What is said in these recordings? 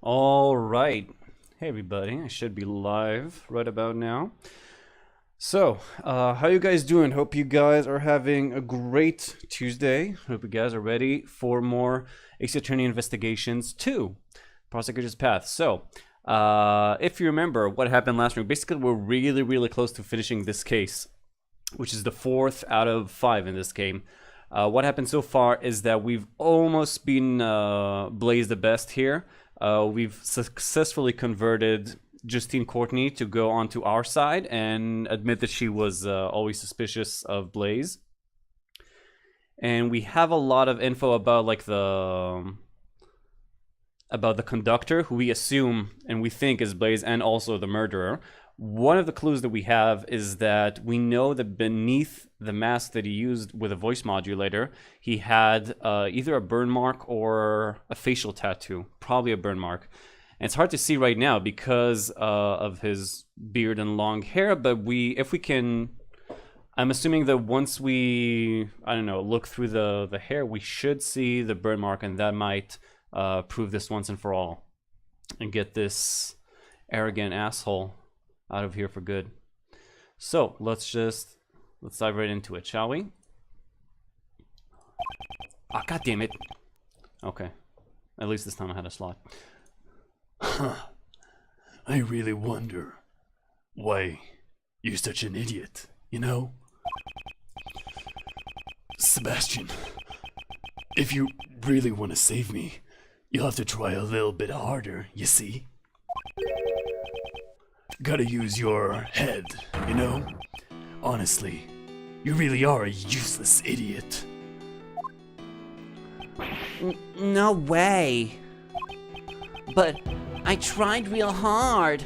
All right. Hey, everybody. I should be live right about now. So, how you guys doing? Hope you guys are having a great Tuesday. Hope you guys are ready for more Ace Attorney Investigations 2, Prosecutor's Path. So, if you remember what happened last week, basically we're really close to finishing this case, which is the 4th out of 5 in this game. What happened so far is that we've almost been Blaze the best here. We've successfully converted Justine Courtney to go onto our side and admit that she was always suspicious of Blaze. And we have a lot of info about the conductor, who we assume and we think is Blaze, and also the murderer. One of the clues that we have is that we know that beneath the mask that he used with a voice modulator, he had either a burn mark or a facial tattoo, probably a burn mark. And it's hard to see right now because of his beard and long hair, but if we can, I'm assuming that once we, look through the hair, we should see the burn mark, and that might prove this once and for all and get this arrogant asshole out of here for good. So let's dive right into it, shall we? Ah, god damn it. Okay. At least this time I had a slot. Huh. I really wonder why you're such an idiot, you know? Sebastian, if you really want to save me, you'll have to try a little bit harder, you see? Gotta use your head, you know? Honestly, you really are a useless idiot. No way. But I tried real hard.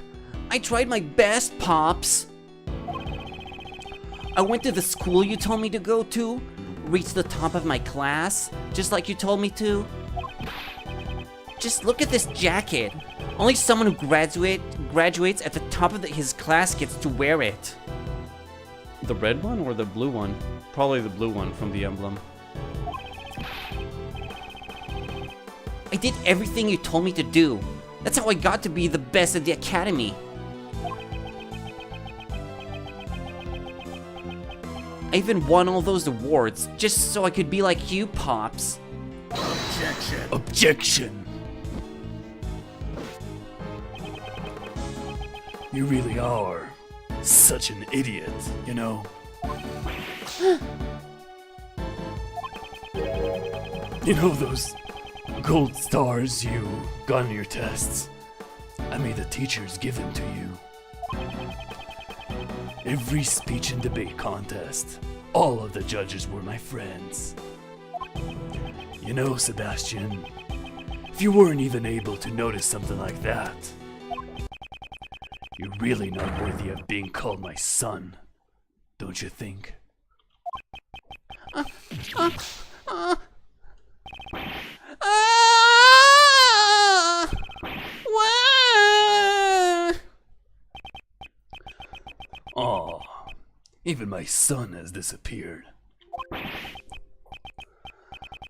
I tried my best, Pops. I went to the school you told me to go to, reached the top of my class, just like you told me to. Just look at this jacket. Only someone who graduates at the top of his class gets to wear it. The red one or the blue one? Probably the blue one from the emblem. I did everything you told me to do. That's how I got to be the best at the academy. I even won all those awards just so I could be like you, Pops. Objection. Objection. You really are such an idiot, you know? You know those gold stars you got on your tests? I made the teachers give them to you. Every speech and debate contest, all of the judges were my friends. You know, Sebastian, if you weren't even able to notice something like that, you're really not worthy of being called my son, don't you think? Aw, even my son has disappeared.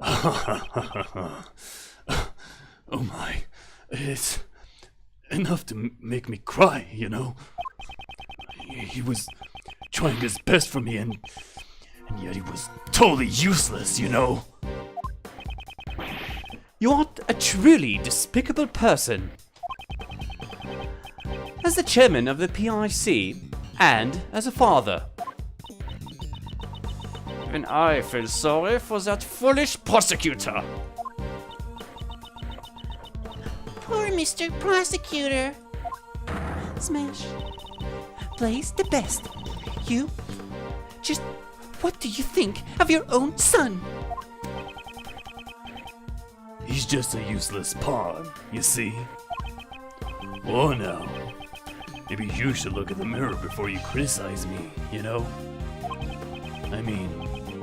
Oh my, it's enough to make me cry, you know? He was trying his best for me and yet he was totally useless, you know? You are a truly despicable person. As the chairman of the PIC, and as a father, even I feel sorry for that foolish prosecutor. Poor Mr. Prosecutor. Smash. Blaze the best. You just... what do you think of your own son? He's just a useless pawn, you see? Oh no. Maybe you should look in the mirror before you criticize me, you know? I mean,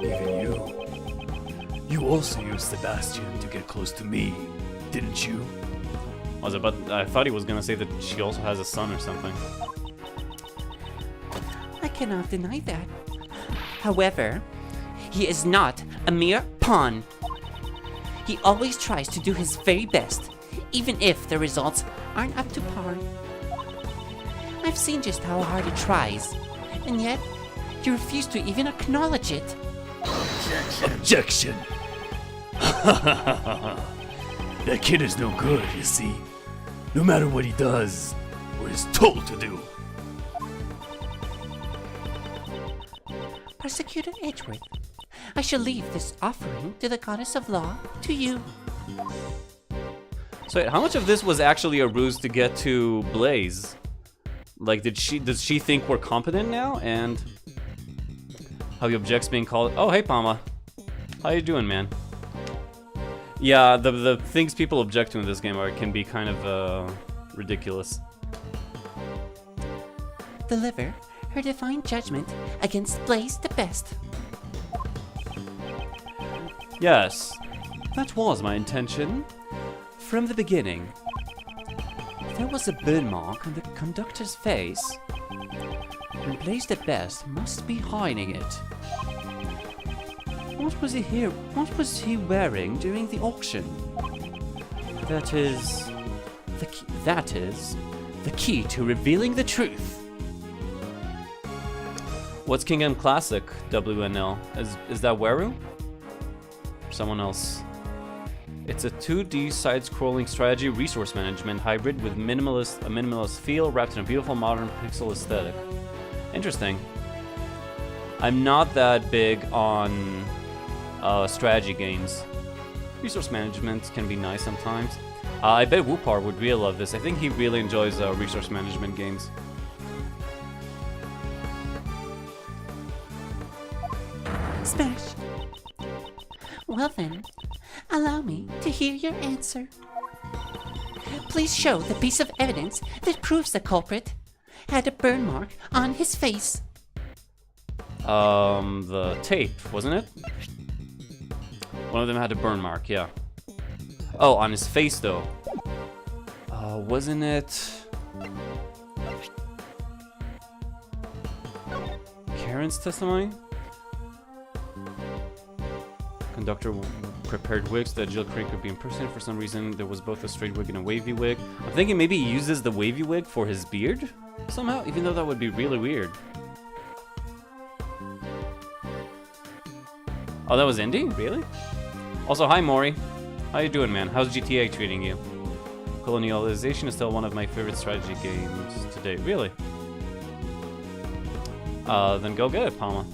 even you. You also used Sebastian to get close to me, didn't you? I thought he was gonna say that she also has a son or something. I cannot deny that. However, he is not a mere pawn. He always tries to do his very best, even if the results aren't up to par. I've seen just how hard it tries, and yet you refuse to even acknowledge it. Objection! That kid is no good, you see. No matter what he does, or is told to do. Prosecutor Edgeworth, I shall leave this offering to the goddess of law to you. So wait, how much of this was actually a ruse to get to Blaze? Like, does she think we're competent now? And how he objects being called? Oh, hey, Palma. How you doing, man? Yeah, the things people object to in this game can be kind of ridiculous. Deliver her divine judgment against Blaze the Best. Yes, that was my intention from the beginning. There was a burn mark on the conductor's face, and Blaze the Best must be hiding it. What was he wearing during the auction? That is the key to revealing the truth. What's Kingdom Classic, WNL? Is that Weru? Someone else. It's a 2D side-scrolling strategy resource management hybrid with a minimalist feel wrapped in a beautiful modern pixel aesthetic. Interesting. I'm not that big on strategy games. Resource management can be nice sometimes. I bet Whoopar would really love this. I think he really enjoys resource management games. Smash. Well then, allow me to hear your answer. Please show the piece of evidence that proves the culprit had a burn mark on his face. The tape, wasn't it? One of them had a burn mark, yeah. Oh, on his face though. Wasn't it Karen's testimony? Conductor prepared wigs that Jill Crane could be impersonated. For some reason, there was both a straight wig and a wavy wig. I'm thinking maybe he uses the wavy wig for his beard somehow, even though that would be really weird. Oh, that was Indy? Really? Also, hi Maury. How you doing, man? How's GTA treating you? Colonialization is still one of my favorite strategy games to date. Really? Then go get it, Palma.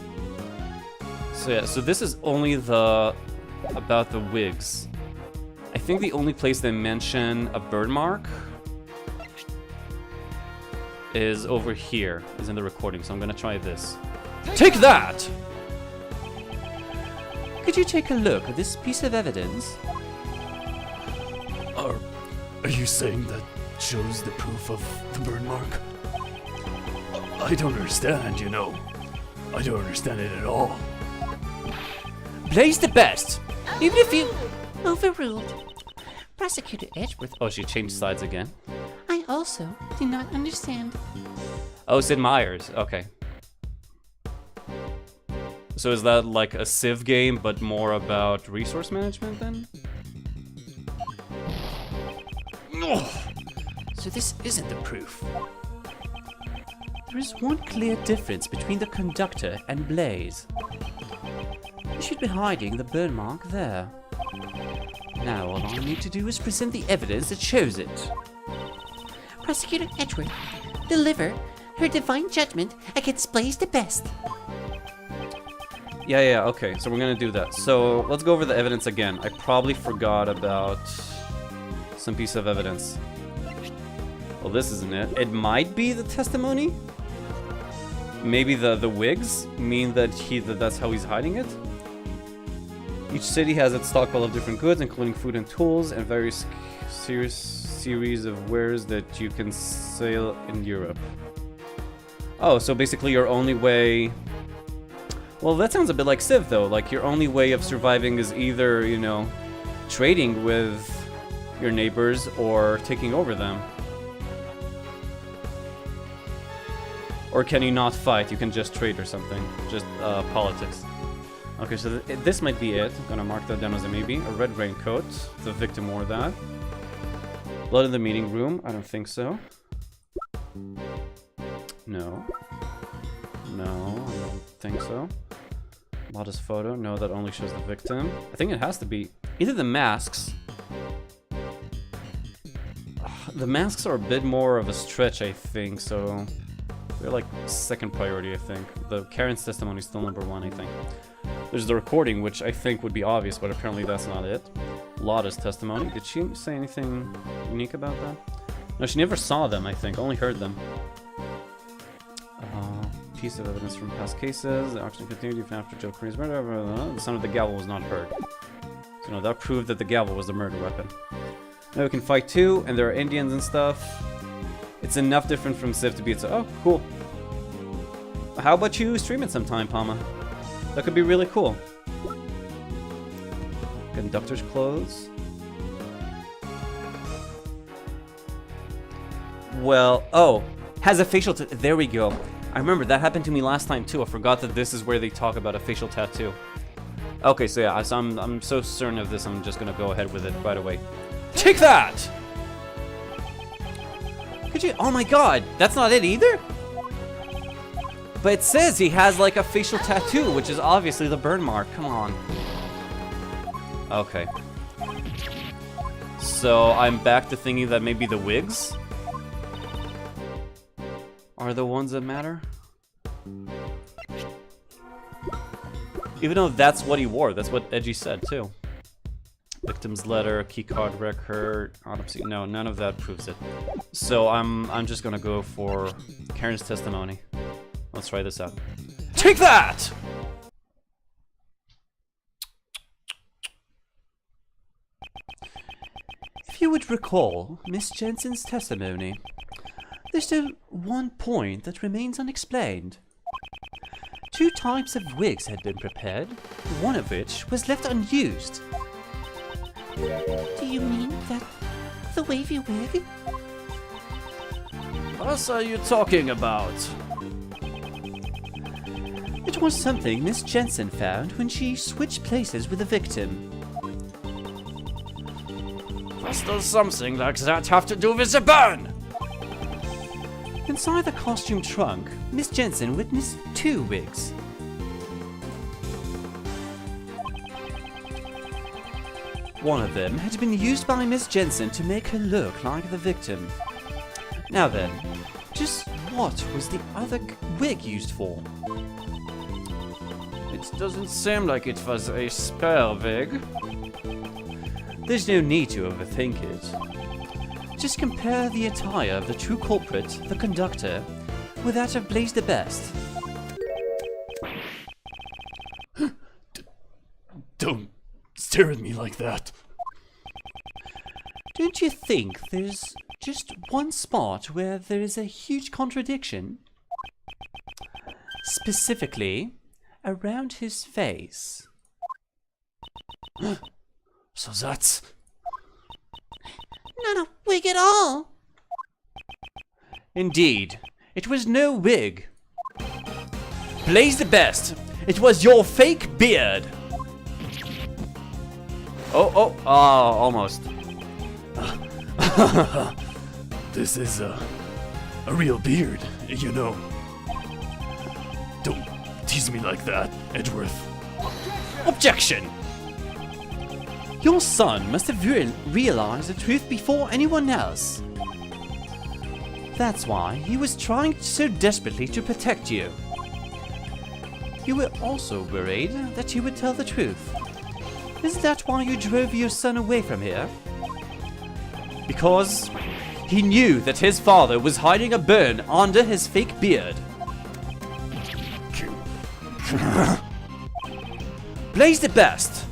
So yeah, so this is only about the wigs. I think the only place they mention a burn mark is over here, is in the recording, so I'm gonna try this. Take that! Could you take a look at this piece of evidence? Are you saying that shows the proof of the burn mark? I don't understand, you know. I don't understand it at all. Blaze the Best! Even if you... Overruled. Prosecutor Edgeworth, Oh, she changed sides again. I also do not understand. Oh, Sid Meier's. Okay. So is that like a Civ game, but more about resource management then? So this isn't the proof. There is one clear difference between the conductor and Blaze. You should be hiding the burn mark there. Now all I need to do is present the evidence that shows it. Prosecutor Edgeworth, deliver her divine judgment against Blaze the Best. Yeah, okay, so we're gonna do that. So let's go over the evidence again. I probably forgot about some piece of evidence. Well, this isn't it. It might be the testimony? Maybe the wigs mean that that's how he's hiding it? Each city has its stockpile of different goods, including food and tools, and various series of wares that you can sell in Europe. Oh, so basically your only way... Well, that sounds a bit like Civ, though. Like, your only way of surviving is either, you know, trading with your neighbors or taking over them. Or can you not fight? You can just trade or something. Just politics. Okay, so this might be it. I'm gonna mark that down as a maybe. A red raincoat. The victim wore that. Blood in the meeting room? I don't think so. No. No, I don't think so. Modest photo? No, that only shows the victim. I think it has to be either the masks. The masks are a bit more of a stretch, I think, so they're like second priority, I think. The Karen's testimony is still number one, I think. There's the recording, which I think would be obvious, but apparently that's not it. Lotta's testimony. Did she say anything unique about that? No, she never saw them, I think. Only heard them. Piece of evidence from past cases. The auction continued even after Joe Green's murder. The sound of the gavel was not heard. So, no, that proved that the gavel was the murder weapon. Now we can fight too, and there are Indians and stuff. It's enough different from Civ to be its... Oh, cool. How about you stream it sometime, Palma? That could be really cool. Conductor's clothes. Well, oh, has a facial... There we go. I remember that happened to me last time too. I forgot that this is where they talk about a facial tattoo. Okay, so yeah, I'm so certain of this, I'm just gonna go ahead with it right away. Take that! Could you? Oh my god, that's not it either? But it says he has like a facial tattoo, which is obviously the burn mark. Come on. Okay. So I'm back to thinking that maybe the wigs are the ones that matter? Even though that's what he wore, that's what Edgy said too. Victim's letter, keycard record, autopsy. No, none of that proves it. So I'm just gonna go for Karen's testimony. Let's try this out. Take that! If you would recall Miss Jensen's testimony, there's still one point that remains unexplained. 2 types of wigs had been prepared, one of which was left unused. Do you mean that the wavy wig? What are you talking about? It was something Miss Jensen found when she switched places with the victim. What does something like that have to do with the burn? Inside the costume trunk, Miss Jensen witnessed 2 wigs. One of them had been used by Miss Jensen to make her look like the victim. Now then, just what was the other wig used for? It doesn't seem like it was a spare wig. There's no need to overthink it. Just compare the attire of the true culprit, the conductor, with that of Blaze the Best. Don't stare at me like that. Don't you think there's just one spot where there is a huge contradiction? Specifically, around his face. So that's... Not a wig at all. Indeed, it was no wig. Blaze the Best, it was your fake beard. Oh, almost. This is a real beard, you know. Don't tease me like that, Edgeworth. Objection! Your son must have realized the truth before anyone else. That's why he was trying so desperately to protect you. You were also worried that you would tell the truth. Isn't that why you drove your son away from here? Because he knew that his father was hiding a burn under his fake beard. Blaze the Best!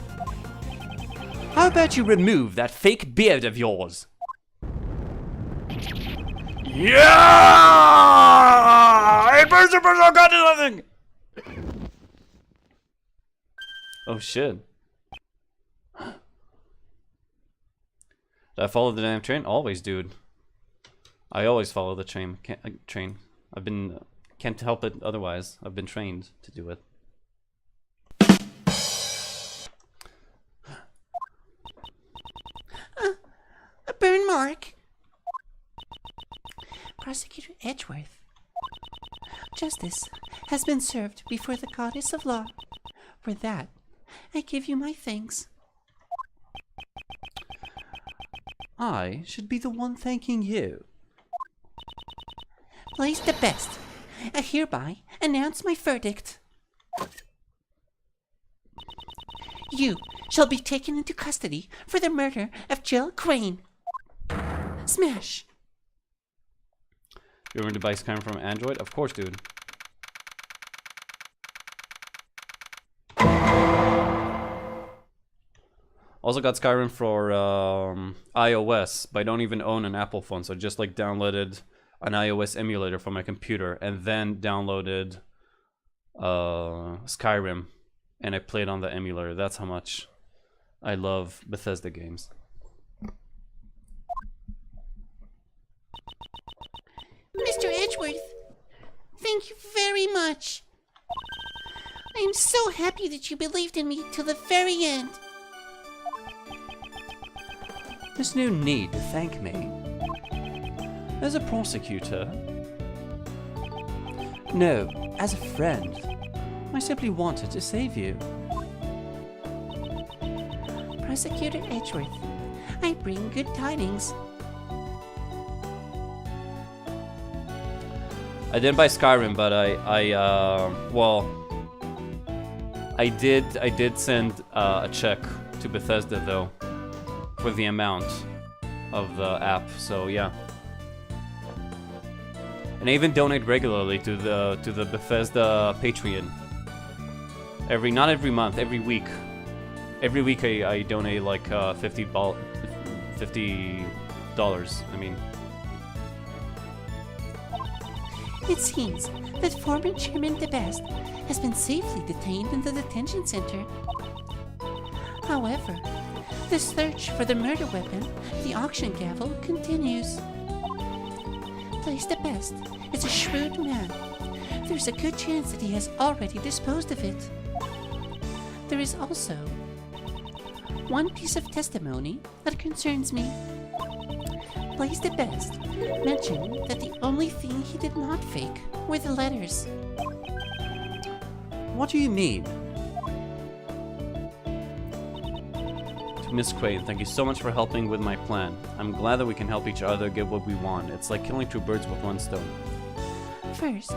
How about you remove that fake beard of yours? Yeah! It burns a person got nothing! Oh shit. Did I follow the damn train? Always, dude. I always follow the train. Train. Can't help it otherwise. I've been trained to do it. A burn mark. Edgeworth. Justice has been served before the goddess of law. For that, I give you my thanks. I should be the one thanking you. Blaze the best. I hereby announce my verdict. You shall be taken into custody for the murder of Jill Crane. Smash! You want me to buy Skyrim from Android? Of course, dude. Also got Skyrim for iOS, but I don't even own an Apple phone, so I just like downloaded an iOS emulator for my computer and then downloaded Skyrim and I played on the emulator. That's how much I love Bethesda games. Mr. Edgeworth, thank you very much. I am so happy that you believed in me till the very end. There's no need to thank me. As a prosecutor, no, as a friend, I simply wanted to save you. Prosecutor Edgeworth, I bring good tidings. I didn't buy Skyrim, but I did send a check to Bethesda though for the amount of the app. So yeah, and I even donate regularly to the Bethesda Patreon. Not every month, every week. Every week I donate like $50. I mean. It seems that former Chairman DeBest has been safely detained in the detention center. However, the search for the murder weapon, the auction gavel, continues. Blaze DeBest is a shrewd man. There's a good chance that he has already disposed of it. There is also one piece of testimony that concerns me. Blaze DeBest mentioned that the only thing he did not fake were the letters. What do you mean? To Miss Crane, thank you so much for helping with my plan. I'm glad that we can help each other get what we want. It's like killing two birds with one stone. First,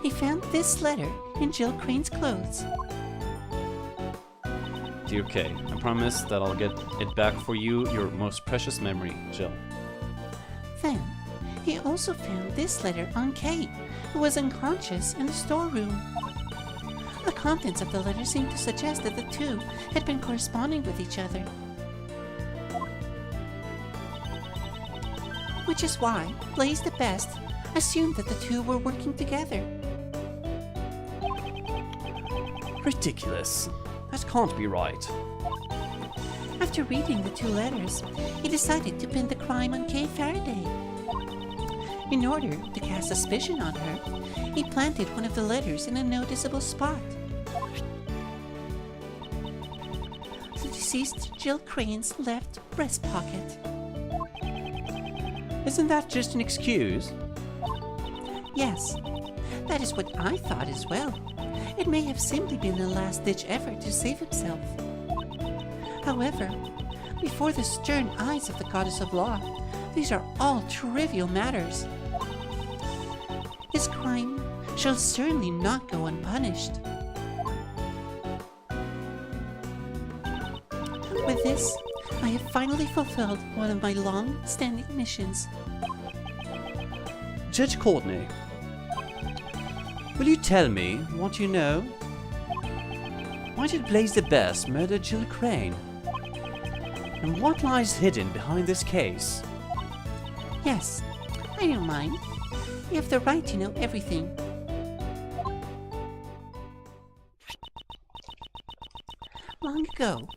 he found this letter in Jill Crane's clothes. Dear Kay, I promise that I'll get it back for you, your most precious memory, Jill. Then, he also found this letter on Kay, who was unconscious in the storeroom. The contents of the letter seemed to suggest that the two had been corresponding with each other. Which is why Blaze DeBest assumed that the two were working together. Ridiculous. That can't be right. After reading the two letters, he decided to pin the crime on Kay Faraday. In order to cast suspicion on her, he planted one of the letters in a noticeable spot. The deceased Jill Crane's left breast pocket. Isn't that just an excuse? Yes, that is what I thought as well. It may have simply been a last-ditch effort to save himself. However, before the stern eyes of the goddess of law, these are all trivial matters. His crime shall certainly not go unpunished. With this, I have finally fulfilled one of my long-standing missions. Judge Courtney, will you tell me what you know? Why did Blaze DeBest murder Jill Crane? And what lies hidden behind this case? Yes, I don't mind. You have the right to know everything. Long ago,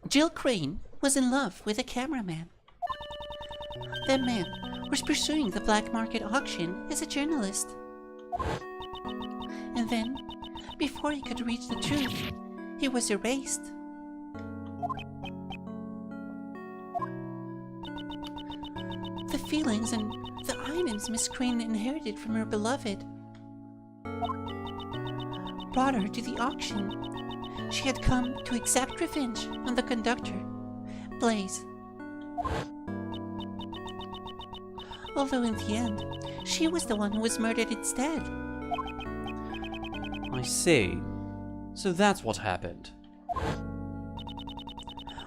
Jill Crane was in love with a cameraman. That man was pursuing the black market auction as a journalist. And then, before he could reach the truth, he was erased. The feelings and the items Miss Crane inherited from her beloved. Brought her to the auction. She had come to exact revenge on the conductor, Blaze. Although in the end, she was the one who was murdered instead. I see. So that's what happened.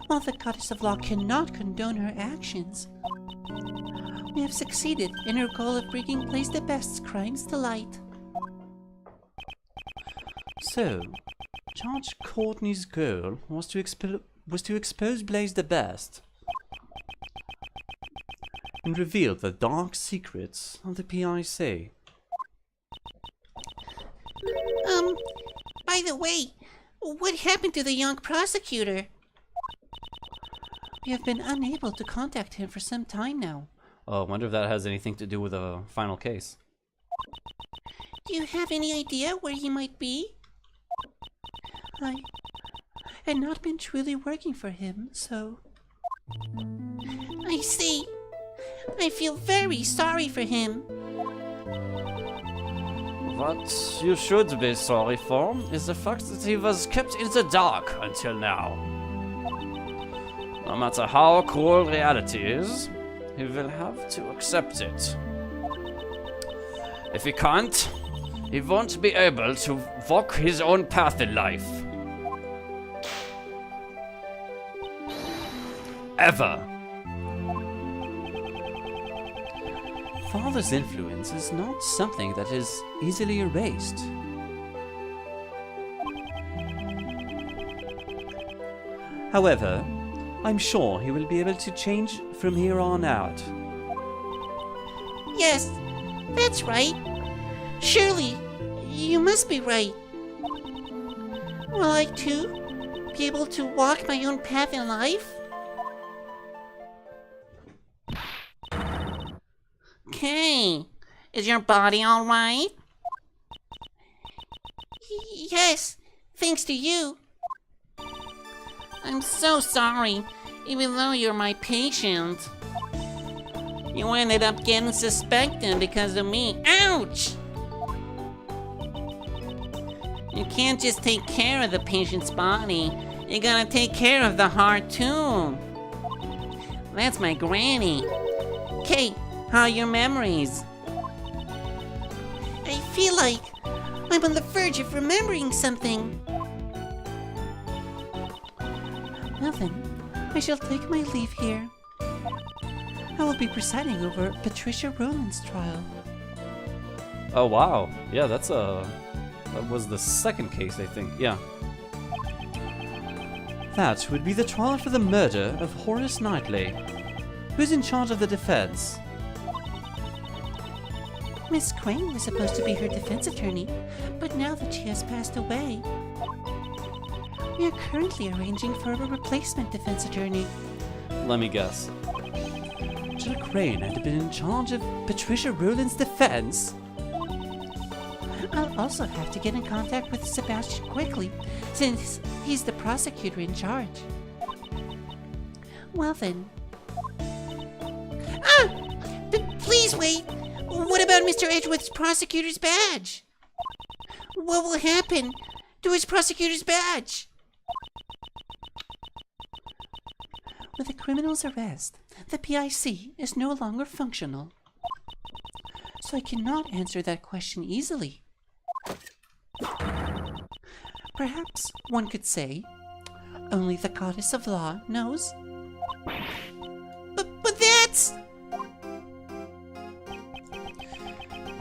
While the Goddess of Law cannot condone her actions, we have succeeded in her goal of bringing Blaze the Best's crimes to light. So, Judge Courtney's goal was to expose Blaze the Best and reveal the dark secrets of the PIC. By the way, what happened to the young prosecutor? We have been unable to contact him for some time now. Oh, I wonder if that has anything to do with the final case. Do you have any idea where he might be? I had not been truly working for him, so... I see. I feel very sorry for him. What you should be sorry for is the fact that he was kept in the dark until now. No matter how cruel reality is, he will have to accept it. If he can't, he won't be able to walk his own path in life. Ever. Father's influence is not something that is easily erased. However, I'm sure he will be able to change from here on out. Yes, that's right. Surely, you must be right. Will I too be able to walk my own path in life? Okay, is your body all right? Yes, thanks to you. I'm so sorry, even though you're my patient. You ended up getting suspected because of me. Ouch! You can't just take care of the patient's body. You gotta take care of the heart too. That's my granny. Kate, how are your memories? I feel like I'm on the verge of remembering something. Well then, I shall take my leave here. I will be presiding over Patricia Rowland's trial. Oh wow, yeah, that was the second case, I think. Yeah. That would be the trial for the murder of Horace Knightley. Who's in charge of the defense? Miss Crane was supposed to be her defense attorney, but now that she has passed away, we are currently arranging for a replacement defense attorney. Let me guess. Jill Crane had been in charge of Patricia Rowland's defense? I'll also have to get in contact with Sebastian quickly, since he's the prosecutor in charge. Well then. Ah! Please wait! What about Mr. Edgeworth's prosecutor's badge? What will happen to his prosecutor's badge? With the criminal's arrest, the PIC is no longer functional. So I cannot answer that question easily. Perhaps one could say, only the Goddess of Law knows. But that's...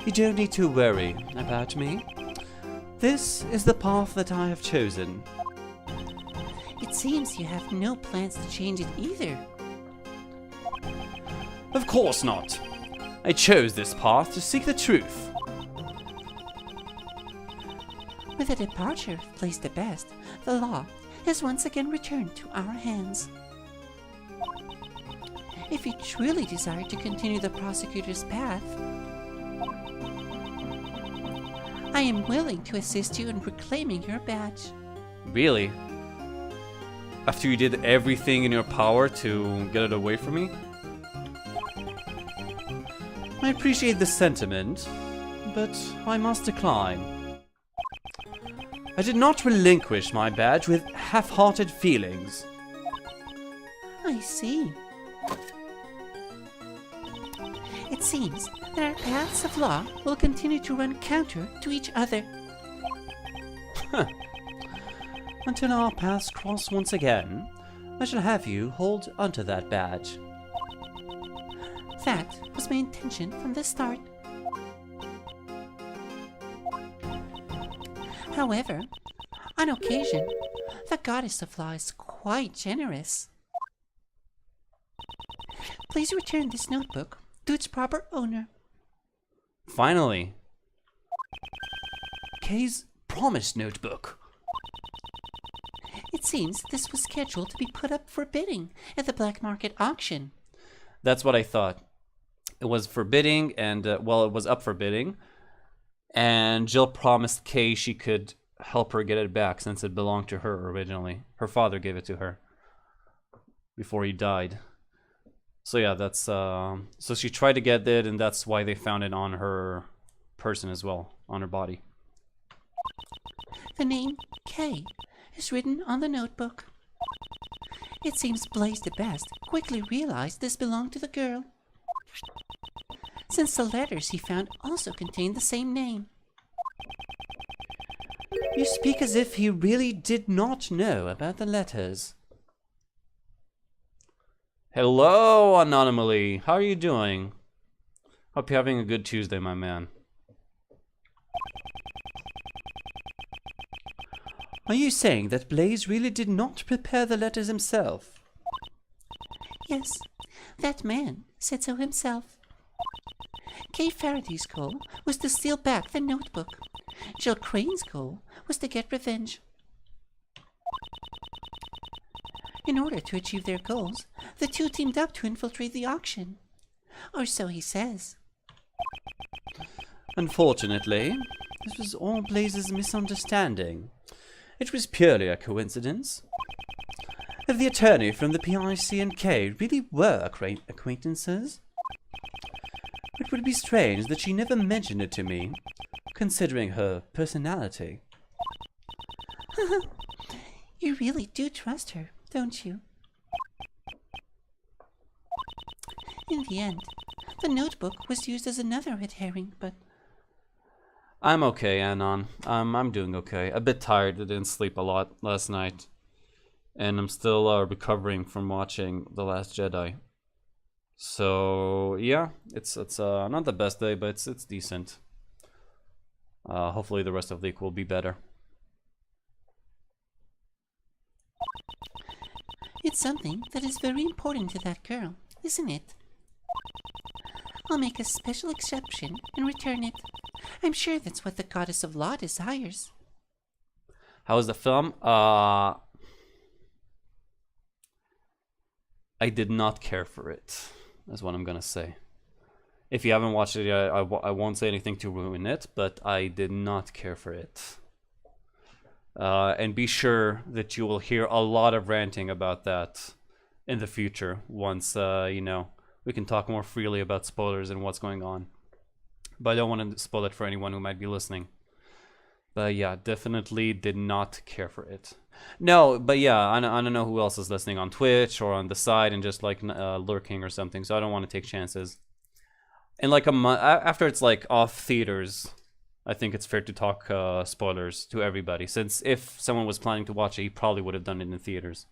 You don't need to worry about me. This is the path that I have chosen. It seems you have no plans to change it either. Of course not. I chose this path to seek the truth. With the departure of Blaze the Best, the law has once again returned to our hands. If you truly desire to continue the prosecutor's path, I am willing to assist you in reclaiming your badge. Really? After you did everything in your power to get it away from me? I appreciate the sentiment, but I must decline. I did not relinquish my badge with half-hearted feelings. I see. It seems that our paths of law will continue to run counter to each other. Until our paths cross once again, I shall have you hold onto that badge. That was my intention from the start. However, on occasion, the goddess of law is quite generous. Please return this notebook to its proper owner. Finally. Kay's promised notebook. It seems this was scheduled to be put up for bidding at the black market auction. That's what I thought. It was for bidding, and, well, it was up for bidding. And Jill promised Kay she could help her get it back since it belonged to her originally. Her father gave it to her before he died. So yeah, that's, so she tried to get it, and that's why they found it on her person as well, on her body. The name Kay is written on the notebook. It seems Blaze the Best quickly realized this belonged to the girl, since the letters he found also contained the same name. You speak as if he really did not know about the letters. Hello, Anonymally. How are you doing? Hope you're having a good Tuesday, my man. Are you saying that Blaze really did not prepare the letters himself? Yes, that man said so himself. Kay Faraday's goal was to steal back the notebook. Jill Crane's goal was to get revenge. In order to achieve their goals, the two teamed up to infiltrate the auction. Or so he says. Unfortunately, this was all Blaze's misunderstanding. It was purely a coincidence. If the attorney from the PIC and K really were acquaintances, it would be strange that she never mentioned it to me, considering her personality. You really do trust her, don't you? In the end, the notebook was used as another red herring, but... I'm okay, Anon. I'm doing okay. A bit tired. I didn't sleep a lot last night. And I'm still recovering from watching The Last Jedi. So, yeah. It's not the best day, but it's decent. Hopefully the rest of the week will be better. It's something that is very important to that girl, isn't it? I'll make a special exception and return it. I'm sure that's what the Goddess of Law desires. How was the film? I did not care for it. That's what I'm gonna say. If you haven't watched it yet, I won't say anything to ruin it, but I did not care for it. And be sure that you will hear a lot of ranting about that in the future once, you know, we can talk more freely about spoilers and what's going on. But I don't want to spoil it for anyone who might be listening. But yeah, definitely did not care for it. No, but yeah, I don't know who else is listening on Twitch or on the side and just like lurking or something, so I don't want to take chances. And like a month after it's like off theaters, I think it's fair to talk spoilers to everybody, since if someone was planning to watch it, he probably would have done it in theaters.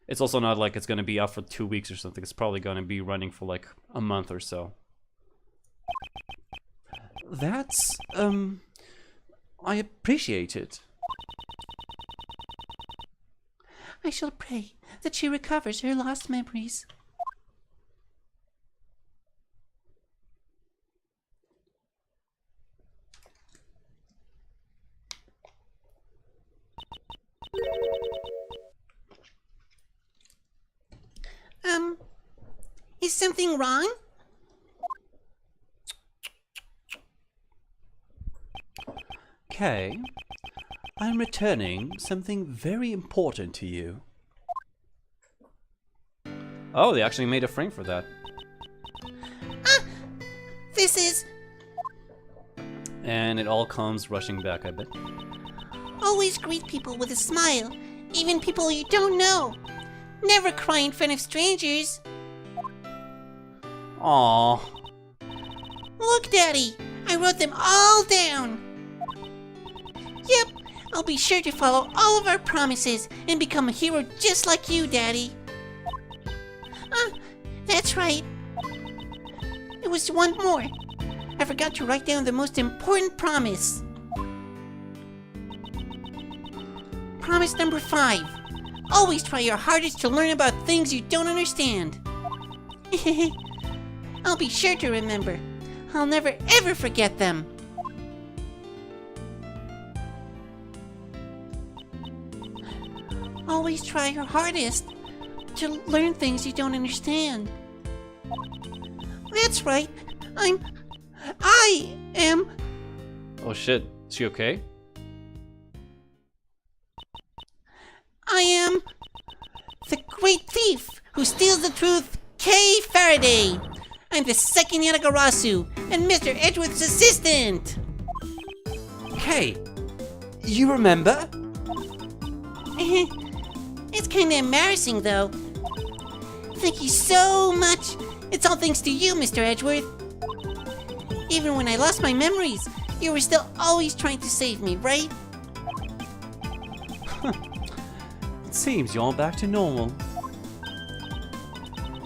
It's also not like it's going to be out for 2 weeks or something. It's probably going to be running for like a month or so. That's, I appreciate it. I shall pray that she recovers her lost memories. Is something wrong? Kay, I'm returning something very important to you. Oh, they actually made a frame for that. promises. And it all comes rushing back, I bet. Always greet people with a smile, even people you don't know. Never cry in front of strangers. Aww. Look, Daddy, I wrote them all down. Yep, I'll be sure to follow all of our promises and become a hero just like you, Daddy. That's right. It was one more. I forgot to write down the most important promise. Promise number 5. Always try your hardest to learn about things you don't understand. I'll be sure to remember. I'll never ever forget them. Always try your hardest to learn things you don't understand. That's right. I am... Oh shit, is she okay? I am the great thief who steals the truth, Kay Faraday. I'm the second Yanagarasu and Mr. Edgeworth's assistant. Hey, you remember? It's kinda embarrassing though. Thank you so much. It's all thanks to you, Mr. Edgeworth. Even when I lost my memories, you were still always trying to save me, right? It seems you're back to normal.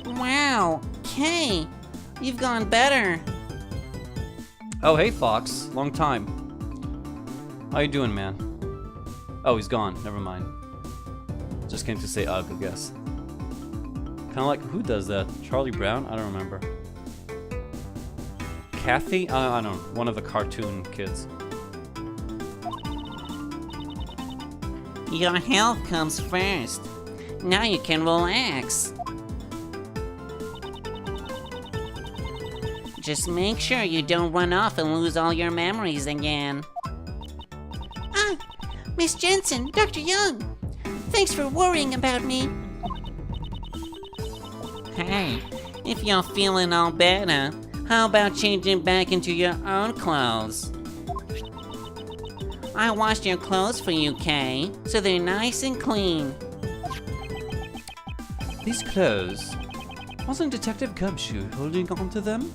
Wow, Kay, you've gone better. Oh, hey Fox, long time. How you doing, man? Oh, he's gone, never mind. Just came to say ugh, I guess. Kinda like, who does that? Charlie Brown? I don't remember. Kathy? I don't know, one of the cartoon kids. Your health comes first. Now you can relax. Just make sure you don't run off and lose all your memories again. Ah, Miss Jensen, Dr. Young. Thanks for worrying about me. Hey, if you're feeling all better, how about changing back into your own clothes? I washed your clothes for you, Kay, so they're nice and clean. These clothes. Wasn't Detective Gumshoe holding on to them?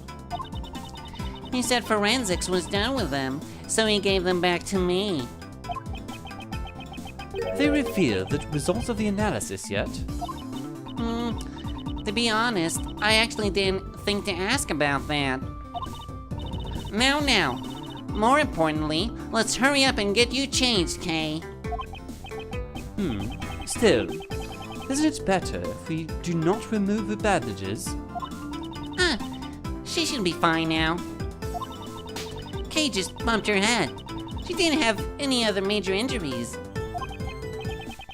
He said forensics was done with them, so he gave them back to me. They revealed the results of the analysis yet? To be honest, I actually didn't think to ask about that. Now. More importantly, let's hurry up and get you changed, Kay. Still, isn't it better if we do not remove the bandages? She should be fine now. Kay just bumped her head. She didn't have any other major injuries.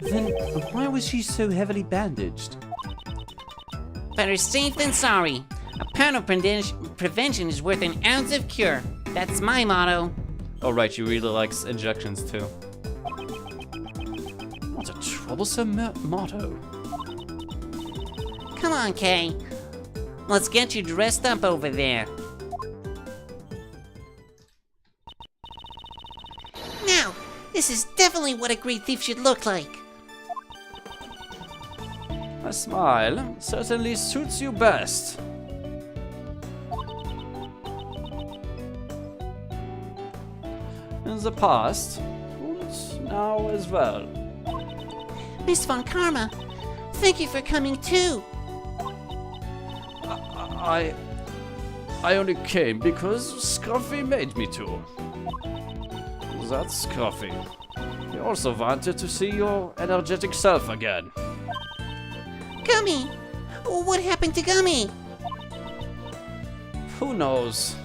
Then why was she so heavily bandaged? Better safe than sorry. A pound of prevention is worth an ounce of cure. That's my motto. Oh right, she really likes injections too. What a troublesome motto. Come on, Kay. Let's get you dressed up over there. Now, this is definitely what a great thief should look like. A smile certainly suits you best. In the past, and now as well. Miss Von Karma, thank you for coming too. I only came because Scruffy made me to. That's Scruffy. He also wanted to see your energetic self again. Gummy! What happened to Gummy? Who knows?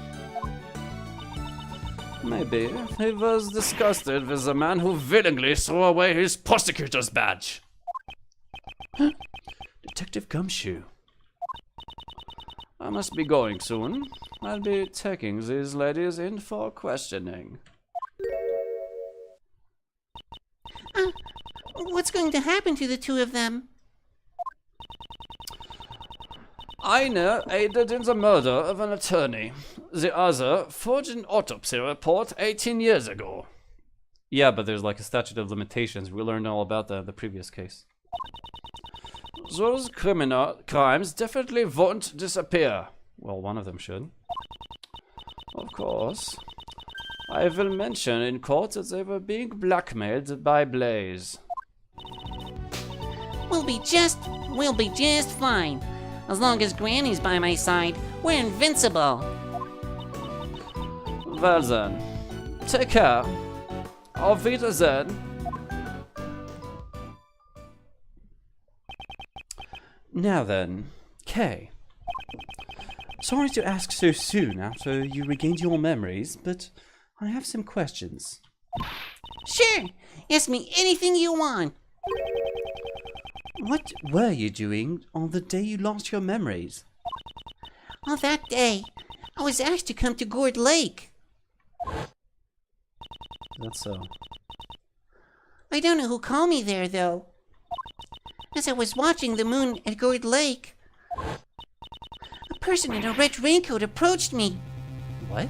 Maybe he was disgusted with the man who willingly threw away his prosecutor's badge. Detective Gumshoe. I must be going soon. I'll be taking these ladies in for questioning. What's going to happen to the two of them? Einer aided in the murder of an attorney. The other forged an autopsy report 18 years ago. Yeah, but there's like a statute of limitations. We learned all about that in the previous case. Those crimes definitely won't disappear. Well, one of them should. Of course. I will mention in court that they were being blackmailed by Blaze. We'll be just fine. As long as Granny's by my side, we're invincible. Well then, take care. Auf Wiedersehen. Now then, Kay. Sorry to ask so soon after you regained your memories, but I have some questions. Sure, ask me anything you want. What were you doing on the day you lost your memories? On that day, I was asked to come to Gourd Lake. That's so. I don't know who called me there, though. As I was watching the moon at Gourd Lake, a person in a red raincoat approached me. What?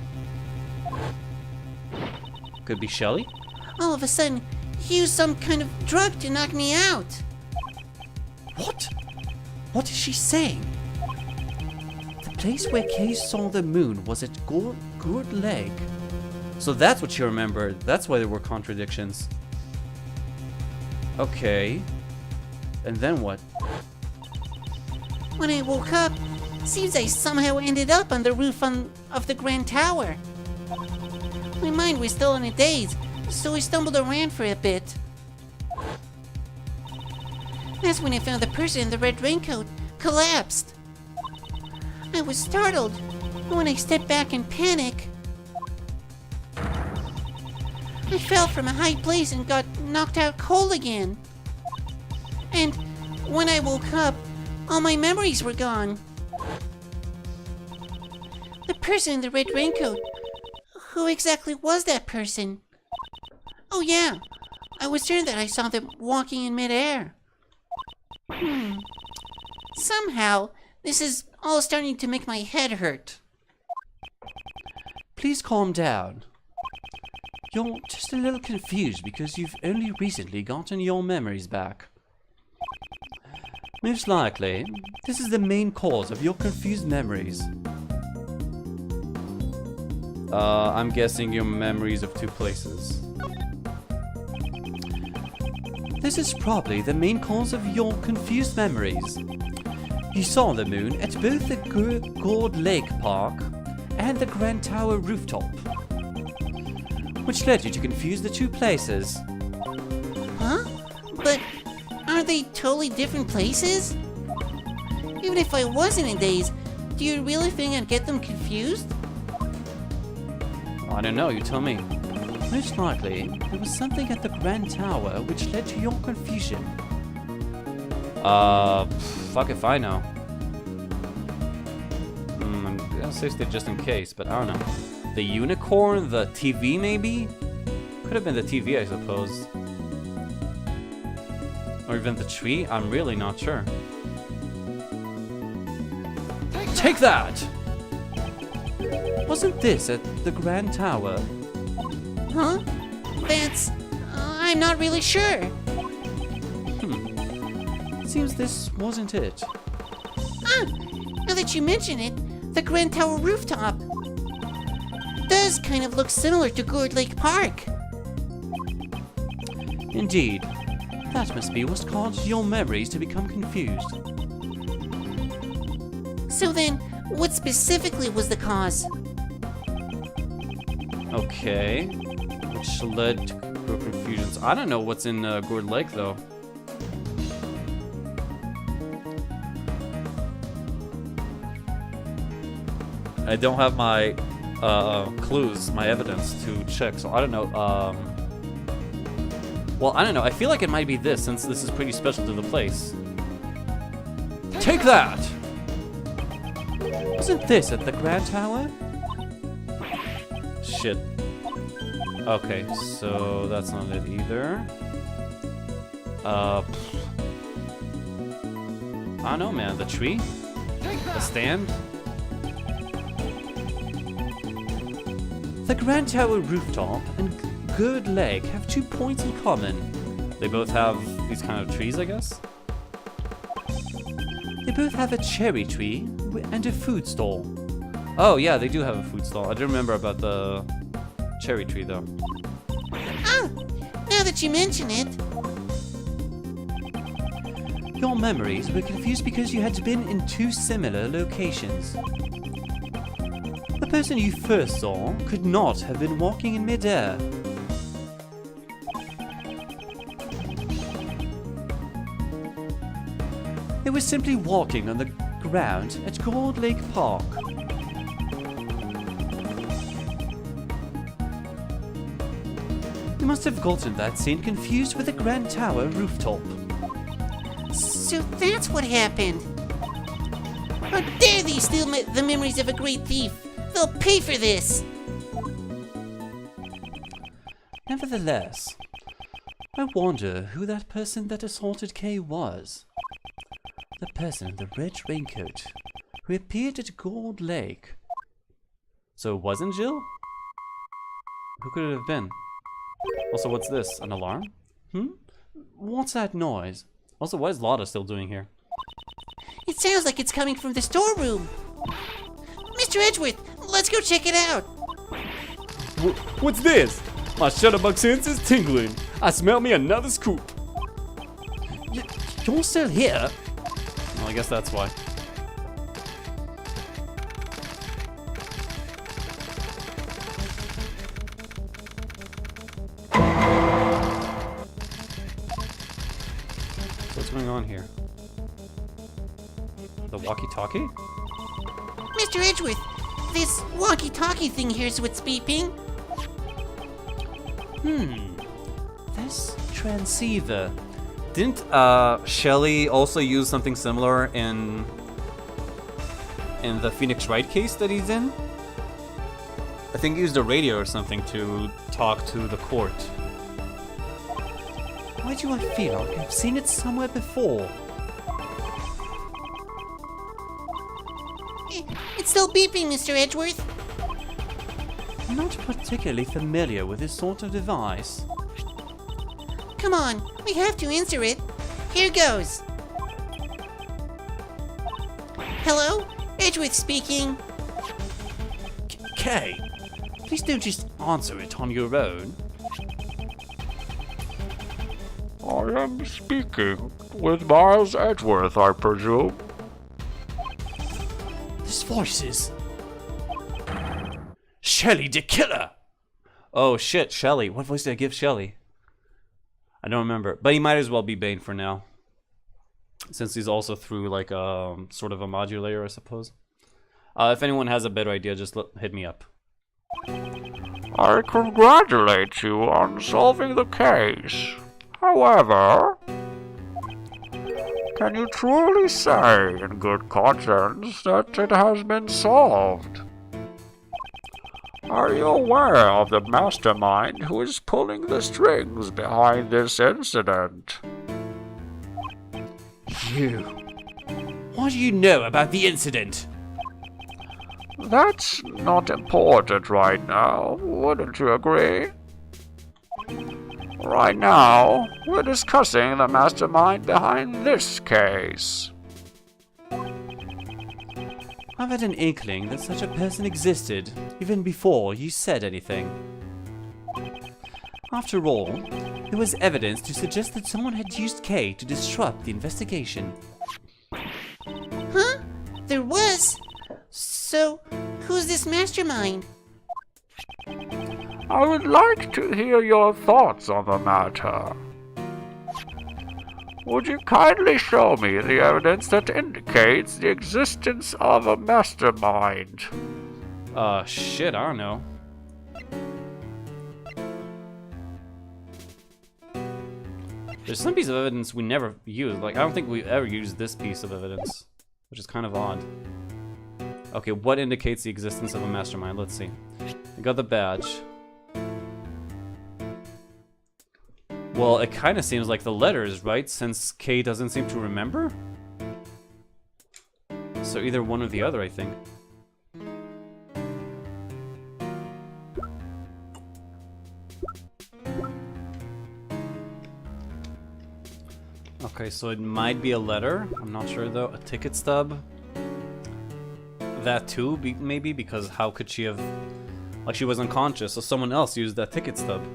Could be Shelly? All of a sudden, he used some kind of drug to knock me out. What? What is she saying? The place where Kay saw the moon was at Gourd Lake. So that's what she remembered. That's why there were contradictions. Okay. And then what? When I woke up, seems I somehow ended up on the roof of the Grand Tower. My mind was still in a daze, so I stumbled around for a bit. That's when I found the person in the red raincoat collapsed. I was startled, and when I stepped back in panic, I fell from a high place and got knocked out cold again. And when I woke up, all my memories were gone. The person in the red raincoat, who exactly was that person? Oh yeah, I was sure that I saw them walking in midair. Somehow, this is all starting to make my head hurt. Please calm down. You're just a little confused because you've only recently gotten your memories back. Most likely, this is the main cause of your confused memories. I'm guessing your memories of two places. This is probably the main cause of your confused memories. You saw the moon at both the Gourd Lake Park and the Grand Tower rooftop, which led you to confuse the two places. Huh? But aren't they totally different places? Even if I wasn't in a daze, do you really think I'd get them confused? I don't know, you tell me. Most likely, there was something at the Grand Tower which led to your confusion. Fuck if I know. I'm gonna say stay just in case, but I don't know. The unicorn? The TV, maybe? Could have been the TV, I suppose. Or even the tree? I'm really not sure. Take that! Wasn't this at the Grand Tower? Huh? That's... I'm not really sure. Seems this wasn't it. Ah! Now that you mention it, the Grand Tower rooftop does kind of look similar to Gourd Lake Park. Indeed. That must be what's caused your memories to become confused. So then, what specifically was the cause? Okay. Which led to confusions. I don't know what's in Gourd Lake, though. I don't have my clues, my evidence to check, so I don't know. Well, I don't know. I feel like it might be this, since this is pretty special to the place. Take that! Wasn't this at the Grand Tower? Shit. Okay, so that's not it either. I don't know, man. The tree? The stand? The Grand Tower rooftop and Good Lake have 2 points in common. They both have these kind of trees, I guess? They both have a cherry tree and a food stall. Oh, yeah, they do have a food stall. I didn't remember about the cherry tree, though. Ah, now that you mention it. Your memories were confused because you had been in 2 similar locations. The person you first saw could not have been walking in midair. They were simply walking on the ground at Gold Lake Park. You must have gotten that scene confused with the Grand Tower rooftop. So that's what happened. How dare they steal the memories of a great thief? They'll pay for this. Nevertheless, I wonder who that person that assaulted Kay was. The person in the red raincoat who appeared at Gold Lake. So it wasn't Jill? Who could it have been? Also, what's this? An alarm? What's that noise? Also, what is Lotta still doing here? It sounds like it's coming from the storeroom. Mr. Edgeworth, let's go check it out. What's this? My shutterbug sense is tingling. I smell me another scoop. You're still here? Well, I guess that's why. What's going on here? The walkie-talkie? Mr. Edgeworth, this walkie-talkie thing here is what's beeping. This transceiver. Didn't Shelly also use something similar in the Phoenix Wright case that he's in? I think he used a radio or something to talk to the court. Why do I feel like I've seen it somewhere before? It's still beeping, Mr. Edgeworth. I'm not particularly familiar with this sort of device. Come on, we have to answer it. Here goes. Hello? Edgeworth speaking. Kay, please don't just answer it on your own. I am speaking with Miles Edgeworth, I presume. This voice is... Shelly the Killer! Oh shit, Shelly. What voice did I give Shelly? I don't remember. But he might as well be Bane for now. Since he's also through like sort of a modulator, I suppose. If anyone has a better idea, just hit me up. I congratulate you on solving the case. However, can you truly say in good conscience that it has been solved? Are you aware of the mastermind who is pulling the strings behind this incident? You... What do you know about the incident? That's not important right now, wouldn't you agree? Right now, we're discussing the mastermind behind this case. I've had an inkling that such a person existed, even before you said anything. After all, there was evidence to suggest that someone had used Kay to disrupt the investigation. Huh? There was? So, who's this mastermind? I would like to hear your thoughts on the matter. Would you kindly show me the evidence that indicates the existence of a mastermind? Shit, I don't know. There's some piece of evidence we never used. Like, I don't think we ever used this piece of evidence, which is kind of odd. Okay, what indicates the existence of a mastermind? Let's see. We got the badge. Well, it kind of seems like the letters, right? Since Kay doesn't seem to remember? So either one or the other, I think. Okay, so it might be a letter. I'm not sure though. A ticket stub. That too, maybe, because how could she have... Like, she was unconscious, so someone else used that ticket stub.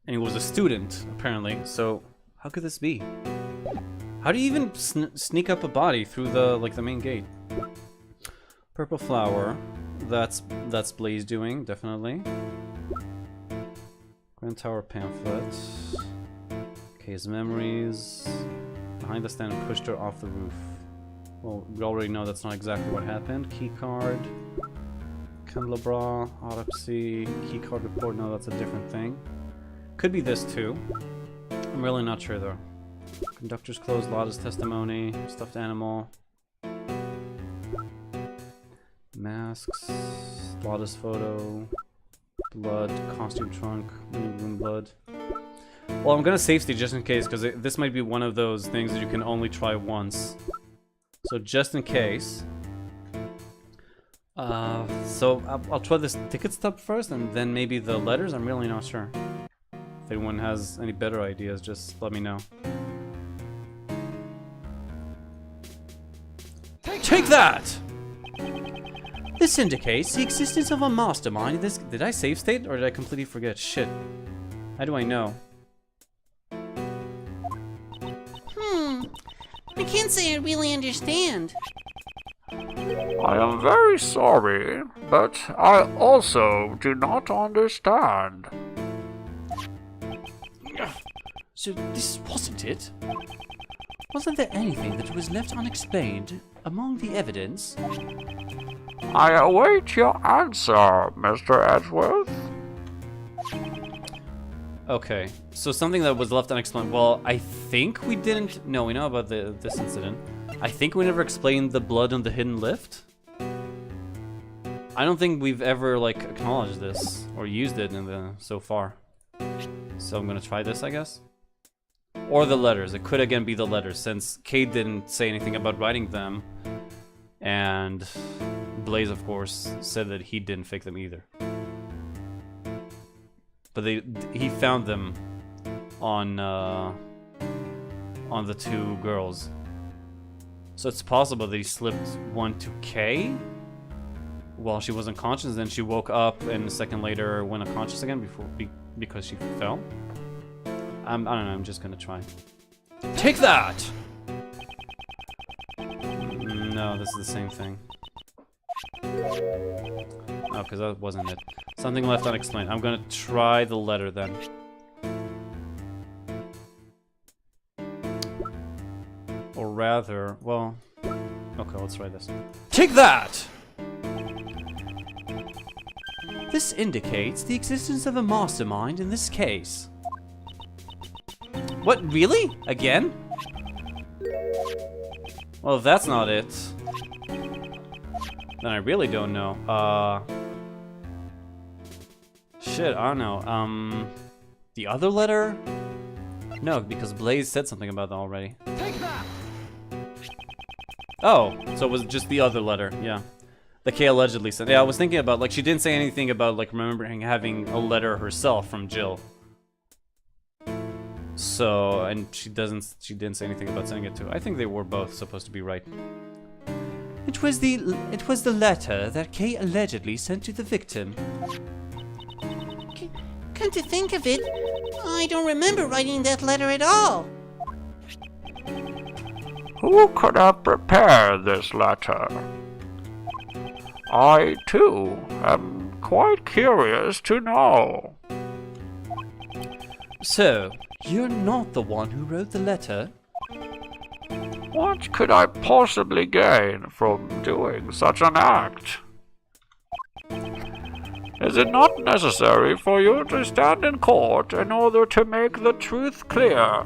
And he was a student, apparently, so how could this be? How do you even sneak up a body through the, like, the main gate? Purple flower. That's Blaze doing, definitely. Grand Tower pamphlet. Kay's memories. Behind the stand, pushed her off the roof. Well, we already know that's not exactly what happened. Key card. Candelabra. Autopsy. Key card report. No, that's a different thing. Could be this too. I'm really not sure though. Conductor's clothes. Lotta's testimony. Stuffed animal. Masks. Lotta's photo. Blood. Costume trunk. Room blood. Well, I'm gonna save state just in case, because this might be one of those things that you can only try once. So just in case. So I'll try this ticket stub first, and then maybe the letters. I'm really not sure. If anyone has any better ideas, just let me know. Take that! This indicates the existence of a mastermind. Did I save state, or did I completely forget? Shit. How do I know? I can't say I really understand. I am very sorry, but I also do not understand. So this wasn't it? Wasn't there anything that was left unexplained among the evidence? I await your answer, Mr. Edgeworth. Okay, so something that was left unexplained. Well, I think we didn't... No, we know about this incident. I think we never explained the blood on the hidden lift. I don't think we've ever, like, acknowledged this or used it in the so far. So I'm gonna try this, I guess. Or the letters. It could again be the letters, since Kate didn't say anything about writing them. And Blaze, of course, said that he didn't fake them either. But he found them on the two girls. So it's possible that he slipped one to Kay while she was unconscious, then she woke up and a second later went unconscious again because she fell. I don't know, I'm just gonna try. Take that! No, this is the same thing. Oh, because that wasn't it. Something left unexplained. I'm gonna try the letter then. Or rather, well... Okay, let's try this. Take that! This indicates the existence of a mastermind in this case. What, really? Again? Well, if that's not it, then I really don't know. Shit, I don't know. The other letter? No, because Blaze said something about that already. Take that! Oh, so it was just the other letter, yeah. The Kay allegedly sent. Yeah, I was thinking about, like, she didn't say anything about, like, remembering having a letter herself from Jill. So, and she didn't say anything about sending it to. I think they were both supposed to be right. It was the letter that Kay allegedly sent to the victim. Come to think of it, I don't remember writing that letter at all. Who could have prepared this letter? I, too, am quite curious to know. So, you're not the one who wrote the letter? What could I possibly gain from doing such an act? Is it not necessary for you to stand in court in order to make the truth clear?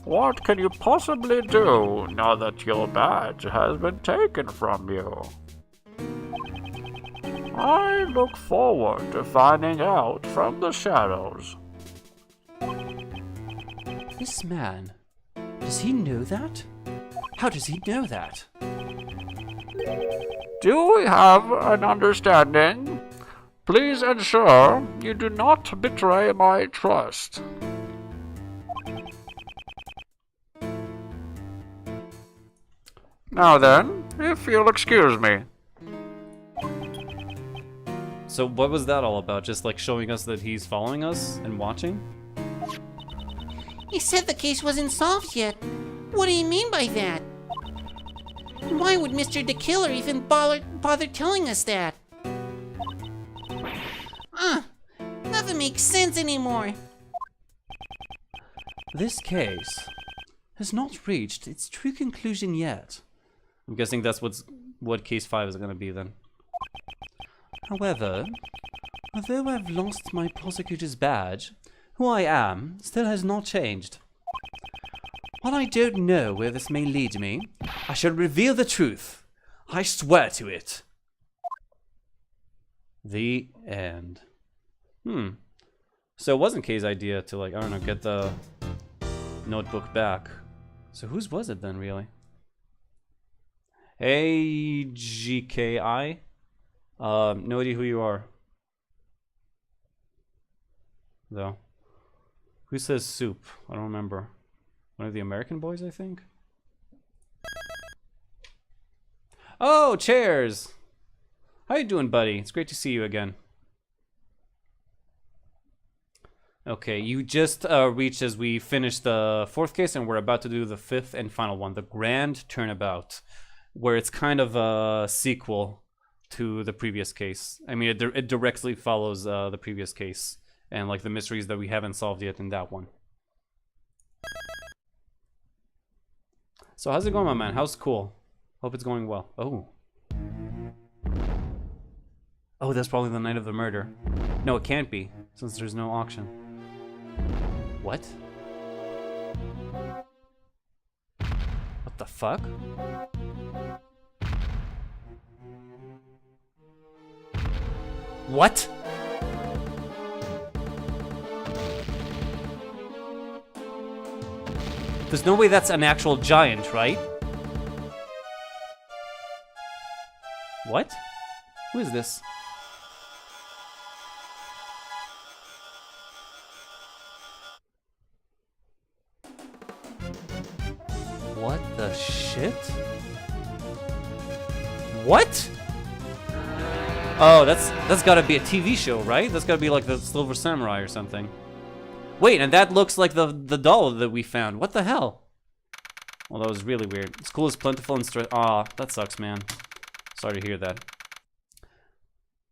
What can you possibly do now that your badge has been taken from you? I look forward to finding out from the shadows. This man, Does he know that? How does he know that? Do we have an understanding? Please ensure you do not betray my trust. Now then, if you'll excuse me. So what was that all about? Just like showing us that he's following us and watching? He said the case wasn't solved yet. What do you mean by that? Why would Mr. the Killer even bother telling us that? Nothing makes sense anymore. This case has not reached its true conclusion yet. I'm guessing that's what case 5 is going to be then. However, although I've lost my prosecutor's badge, who I am still has not changed. While I don't know where this may lead me, I shall reveal the truth. I swear to it. The end. So it wasn't Kay's idea to, like, I don't know, get the notebook back. So whose was it then, really? Hey, GKI. No idea who you are. Though. Who says soup? I don't remember. One of the American boys, I think? Oh, Chairs! How you doing, buddy? It's great to see you again. Okay, you just reached as we finished the 4th case, and we're about to do the 5th and final one, the Grand Turnabout, where it's kind of a sequel to the previous case. I mean, it directly follows the previous case, and like the mysteries that we haven't solved yet in that one. So how's it going, my man? How's school? Hope it's going well. Oh, that's probably the night of the murder. No, it can't be, since there's no auction. What? What the fuck? What? There's no way that's an actual giant, right? What? Who is this? What the shit? What? Oh, that's gotta be a TV show, right? That's gotta be like the Silver Samurai or something. Wait, and that looks like the doll that we found. What the hell? Well, that was really weird. School is plentiful and aw, that sucks, man. Sorry to hear that.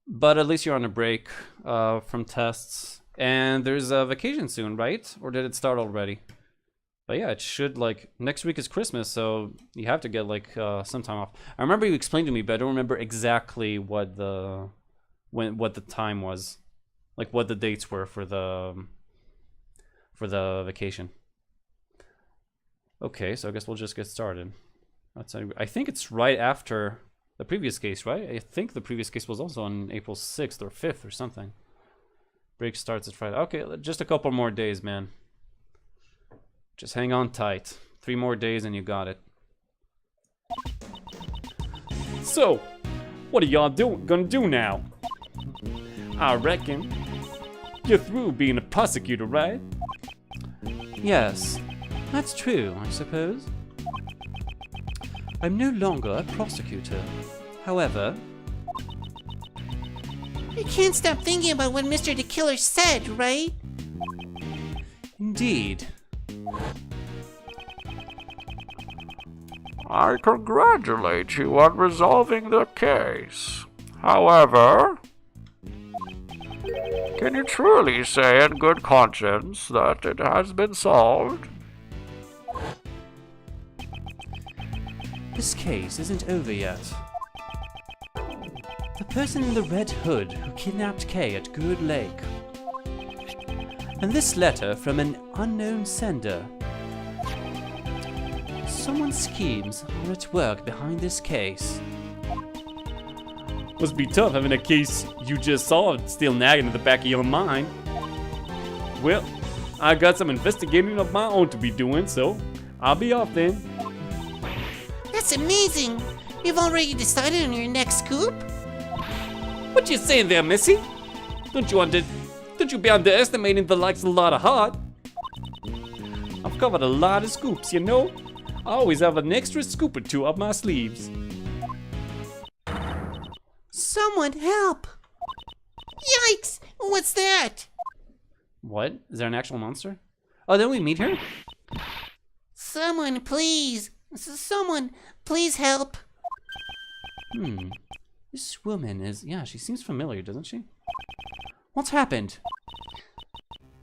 But at least you're on a break from tests. And there's a vacation soon, right? Or did it start already? But yeah, it should, like, next week is Christmas, so you have to get, like, some time off. I remember you explained to me, but I don't remember exactly what the time was. Like, what the dates were for the vacation. Okay, so I guess we'll just get started. I think it's right after the previous case, right? I think the previous case was also on April 6th or 5th or something. Break starts at Friday. Okay, just a couple more days, man. Just hang on tight. 3 more days and you got it. So, what are y'all gonna do now? I reckon you're through being a prosecutor, right? Yes, that's true, I suppose. I'm no longer a prosecutor. However, You can't stop thinking about what Mr. the Killer said, right? indeed. I congratulate you on resolving the case. However, can you truly say in good conscience that it has been solved? This case isn't over yet. The person in the red hood who kidnapped Kay at Good Lake. And this letter from an unknown sender. Someone's schemes are at work behind this case. Must be tough having a case you just solved still nagging at the back of your mind. Well, I got some investigating of my own to be doing, so I'll be off then. That's amazing. You've already decided on your next scoop? What you saying there, Missy? Don't you be underestimating the likes of Lotta Hart? I've covered a lot of scoops, you know? I always have an extra scoop or two up my sleeves. Someone help! Yikes! What's that? What? Is there an actual monster? Oh, didn't we meet her? Someone, please! Someone, please help! This woman is... Yeah, she seems familiar, doesn't she? What's happened?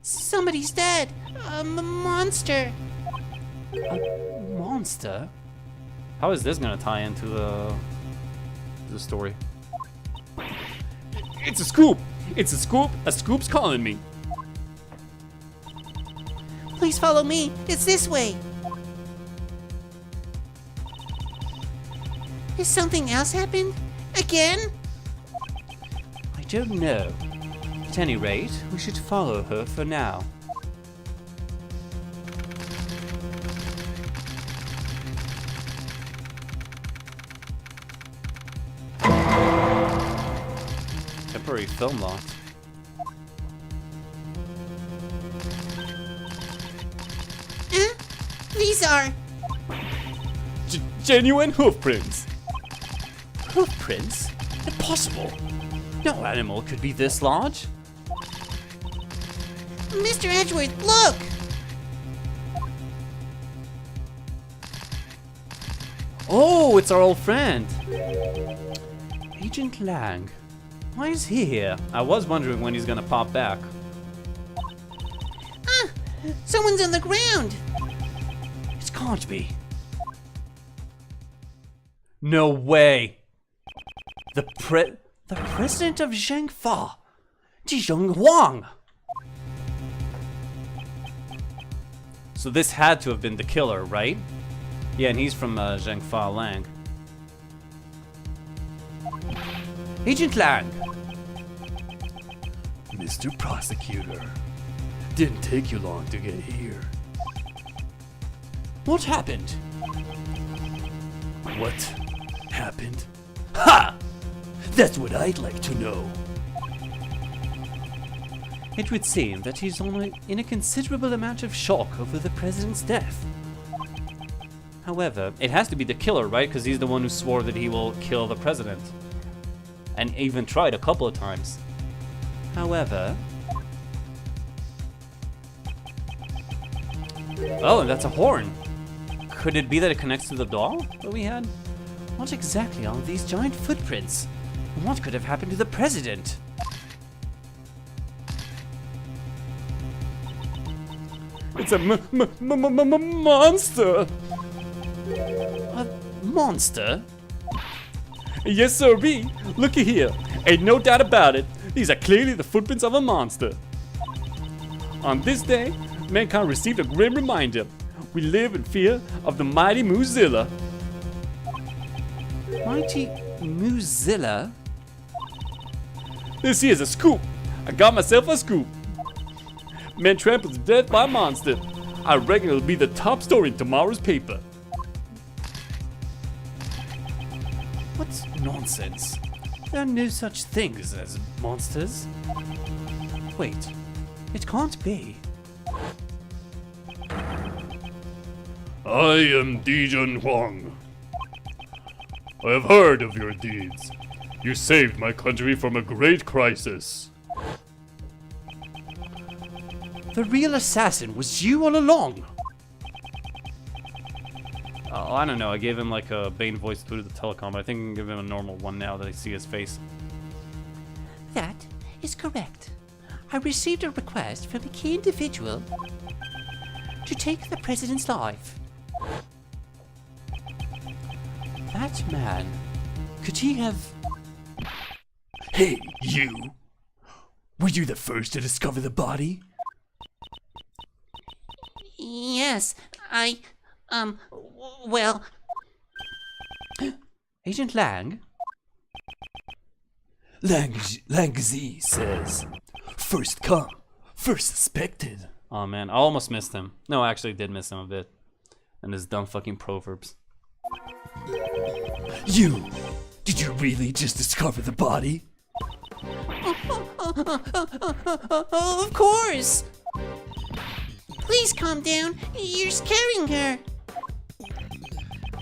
Somebody's dead! A monster! A monster? How is this gonna tie into the story? It's a scoop! It's a scoop! A scoop's calling me! Please follow me! It's this way! Has something else happened? Again? I don't know. At any rate, we should follow her for now. Temporary film locked. These are... Genuine hoof prints! Hoof prints? Impossible! No animal could be this large. Mr. Edgeworth, look! Oh, it's our old friend! Agent Lang. Why is he here? I was wondering when he's gonna pop back. Someone's on the ground! It can't be. No way! The president of Zhengfa, Dijong Huang! So this had to have been the killer, right? Yeah, and he's from Zhengfa Lang. Agent Lang! Mr. Prosecutor, didn't take you long to get here. What happened? What happened? Ha! That's what I'd like to know. It would seem that he's in a considerable amount of shock over the president's death. However, it has to be the killer, right? Because he's the one who swore that he will kill the president. And even tried a couple of times. However... Oh, and that's a horn. Could it be that it connects to the doll that we had? What exactly are these giant footprints? And what could have happened to the president? It's a monster! A monster? Yes, sir, B. Looky here. Ain't no doubt about it. These are clearly the footprints of a monster. On this day, mankind received a grim reminder. We live in fear of the mighty Moozilla. Mighty Moozilla? This here's a scoop. I got myself a scoop. Man trampled to death by a monster. I reckon it'll be the top story in tomorrow's paper. What's nonsense? There are no such things as monsters. Wait, it can't be. I am Dijun Huang. I have heard of your deeds. You saved my country from a great crisis. The real assassin was you all along. Oh, I don't know. I gave him like a Bane voice through the telecom, but I think I can give him a normal one now that I see his face. That is correct. I received a request from a key individual to take the president's life. That man, could he have... Hey, you! Were you the first to discover the body? Yes, well... Agent Lang? Langzi says, first come, first suspected. Oh man, I almost missed him. No, I actually did miss him a bit. And his dumb fucking proverbs. You! Did you really just discover the body? Of course! Please calm down. You're scaring her.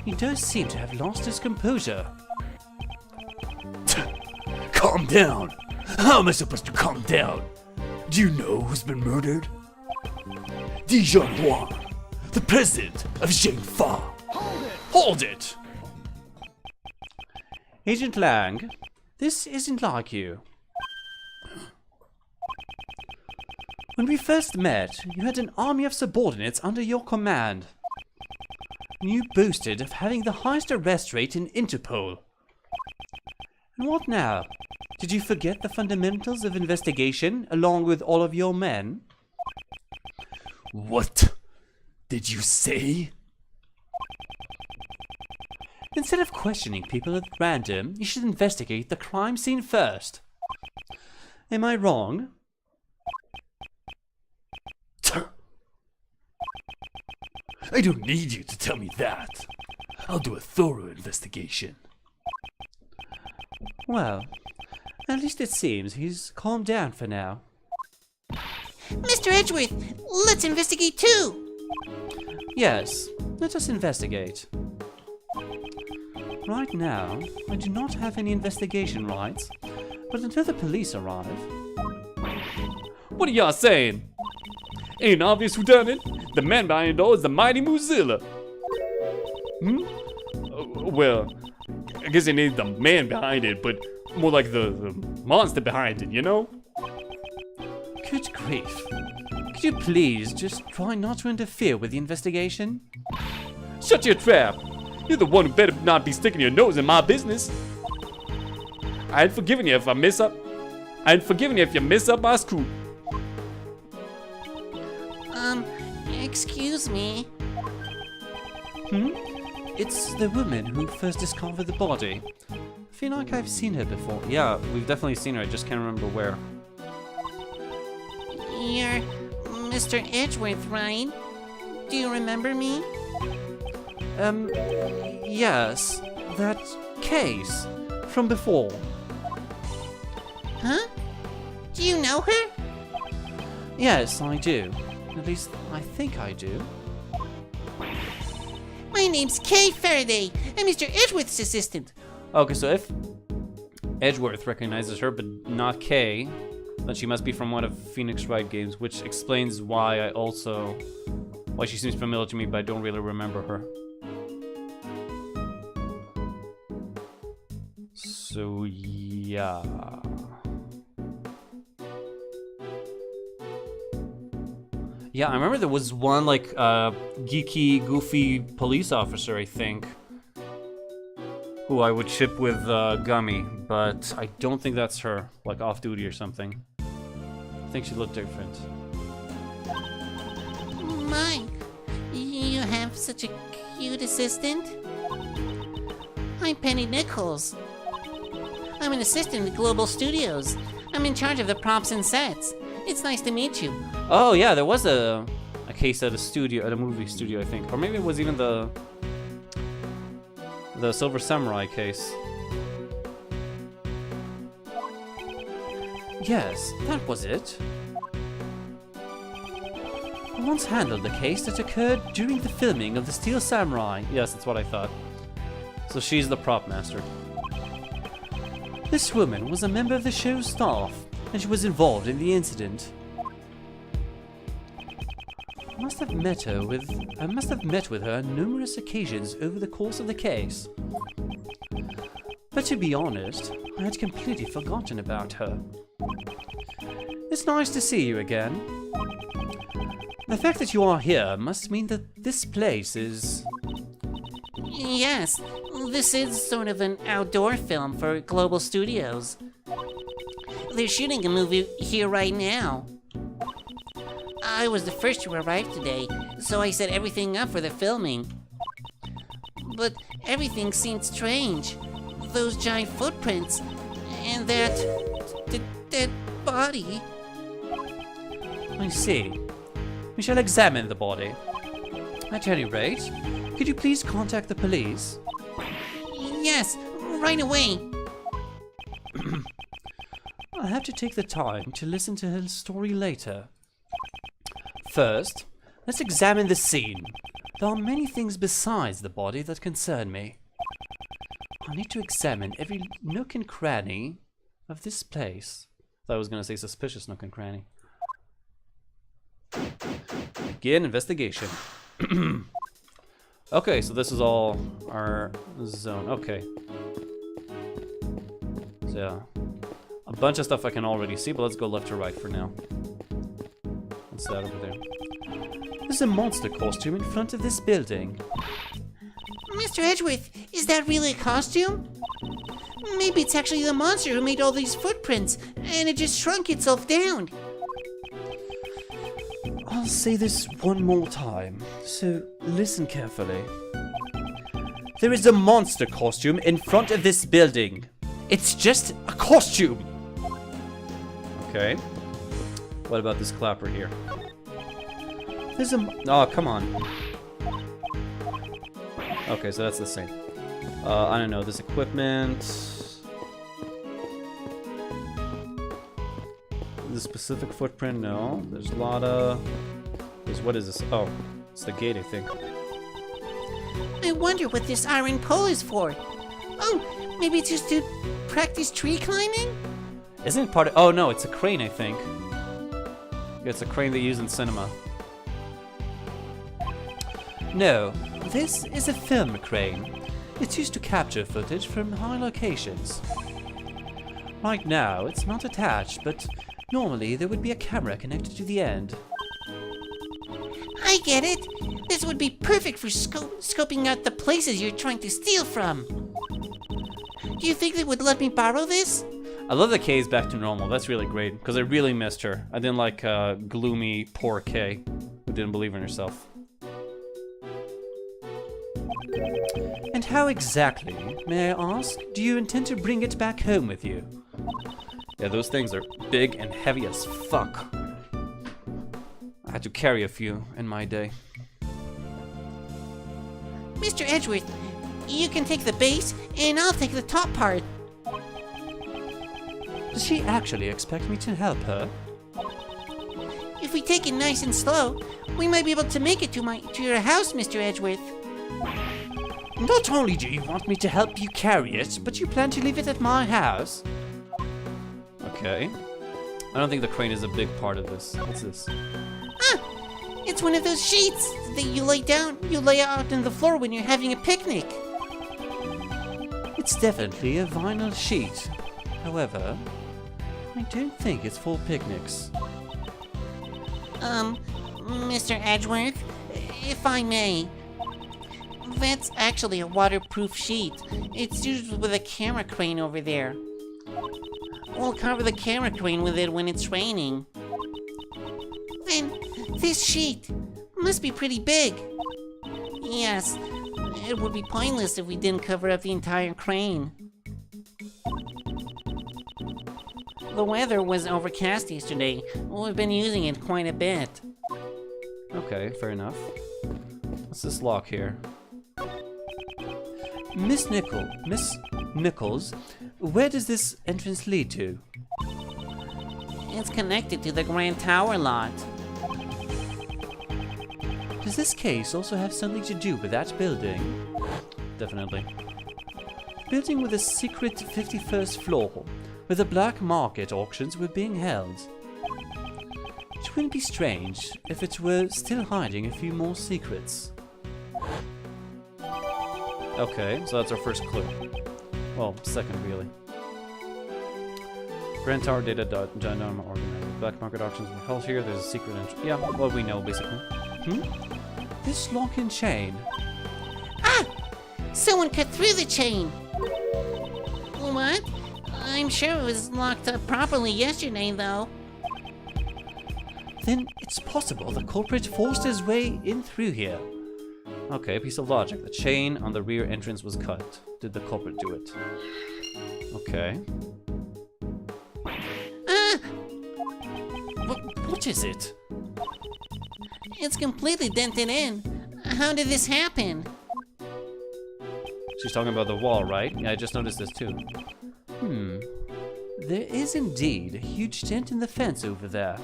He does seem to have lost his composure. Calm down! How am I supposed to calm down? Do you know who's been murdered? Dijon Huang, the president of Shengfa. Hold it! Agent Lang, this isn't like you. When we first met, you had an army of subordinates under your command. You boasted of having the highest arrest rate in Interpol. And what now? Did you forget the fundamentals of investigation along with all of your men? What did you say? Instead of questioning people at random, you should investigate the crime scene first. Am I wrong? I don't need you to tell me that. I'll do a thorough investigation. Well, at least it seems he's calmed down for now. Mr. Edgeworth, let's investigate too. Yes, let us investigate. Right now, I do not have any investigation rights, but until the police arrive... What are y'all saying? Ain't obvious who done it? The man behind it all is the mighty Mozilla. Well, I guess it ain't the man behind it, but more like the monster behind it, you know? Good grief. Could you please just try not to interfere with the investigation? Shut your trap! You're the one who better not be sticking your nose in my business. I ain't forgiving you if I mess up. I ain't forgiving you if you mess up my screw. Excuse me. It's the woman who first discovered the body. I feel like I've seen her before. Yeah, we've definitely seen her, I just can't remember where. You're Mr. Edgeworth, right? Do you remember me? Yes. That case from before. Huh? Do you know her? Yes, I do. At least, I think I do. My name's Kay Faraday. I'm Mr. Edgeworth's assistant. Okay, so if Edgeworth recognizes her, but not Kay, then she must be from one of Phoenix Wright games, which explains why why she seems familiar to me, but I don't really remember her. So, yeah. Yeah, I remember there was one, like, geeky, goofy police officer, I think, who I would ship with Gummy, but I don't think that's her, like off duty or something. I think she looked different. Mike, you have such a cute assistant. I'm Penny Nichols. I'm an assistant at Global Studios. I'm in charge of the props and sets. It's nice to meet you. Oh yeah, there was a case at a movie studio, I think, or maybe it was even the Silver Samurai case. Yes, that was it. I once handled the case that occurred during the filming of the Steel Samurai. Yes, that's what I thought. So she's the prop master. This woman was a member of the show's staff, and she was involved in the incident. I must have met with her on numerous occasions over the course of the case. But to be honest, I had completely forgotten about her. It's nice to see you again. The fact that you are here must mean that this place is... Yes, this is sort of an outdoor film for Global Studios. They're shooting a movie here right now. I was the first to arrive today, so I set everything up for the filming. But everything seemed strange. Those giant footprints, and that dead body. I see. We shall examine the body. At any rate, could you please contact the police? Yes, right away. I'll have to take the time to listen to her story later. First, let's examine the scene. There are many things besides the body that concern me. I need to examine every nook and cranny of this place. I thought I was going to say suspicious nook and cranny. Begin investigation. Okay, so this is all our zone. Okay. So, yeah. A bunch of stuff I can already see, but let's go left to right for now. What's that over there? There's a monster costume in front of this building. Mr. Edgeworth, is that really a costume? Maybe it's actually the monster who made all these footprints, and it just shrunk itself down. I'll say this one more time, so listen carefully. There is a monster costume in front of this building. It's just a costume. Okay. What about this clapper here? There's a... Oh, come on. Okay, so that's the same. I don't know, this equipment... The specific footprint, no. There's a lot of... What is this? Oh, it's the gate, I think. I wonder what this iron pole is for. Oh, maybe it's just to practice tree climbing? Isn't it part of... Oh, no, it's a crane, I think. Yeah, it's a crane they use in cinema. No, this is a film crane. It's used to capture footage from high locations. Right now, it's not attached, but normally there would be a camera connected to the end. I get it. This would be perfect for scoping out the places you're trying to steal from. Do you think they would let me borrow this? I love that Kay's back to normal. That's really great, because I really missed her. I didn't like gloomy, poor Kay, who didn't believe in herself. And how exactly, may I ask, do you intend to bring it back home with you? Yeah, those things are big and heavy as fuck. I had to carry a few in my day. Mr. Edgeworth, you can take the base, and I'll take the top part. Does she actually expect me to help her? If we take it nice and slow, we might be able to make it to your house, Mr. Edgeworth. Not only do you want me to help you carry it, but you plan to leave it at my house? Okay. I don't think the crane is a big part of this. What's this? Ah! It's one of those sheets that you lay out on the floor when you're having a picnic. It's definitely a vinyl sheet. However, I don't think it's for picnics. Mr. Edgeworth, if I may, that's actually a waterproof sheet. It's used with a camera crane over there. We'll cover the camera crane with it when it's raining. Then, this sheet must be pretty big. Yes, it would be pointless if we didn't cover up the entire crane. The weather was overcast yesterday. We've been using it quite a bit. Okay, fair enough. What's this lock here? Miss Nichols, where does this entrance lead to? It's connected to the Grand Tower lot. Does this case also have something to do with that building? Definitely. Building with a secret 51st floor, where the black market auctions were being held. It wouldn't be strange if it were still hiding a few more secrets. Okay, so that's our first clue. Well, second really. Grand Tower data genome organizer. Black market auctions were held here. There's a secret entrance. Yeah, well, we know basically. This lock and chain. Ah! Someone cut through the chain! What? I'm sure it was locked up properly yesterday, though. Then it's possible the culprit forced his way in through here. Okay, piece of logic. The chain on the rear entrance was cut. Did the culprit do it? Okay. Ah! What is it? It's completely dented in. How did this happen? She's talking about the wall, right? Yeah, I just noticed this too. There is indeed a huge dent in the fence over there.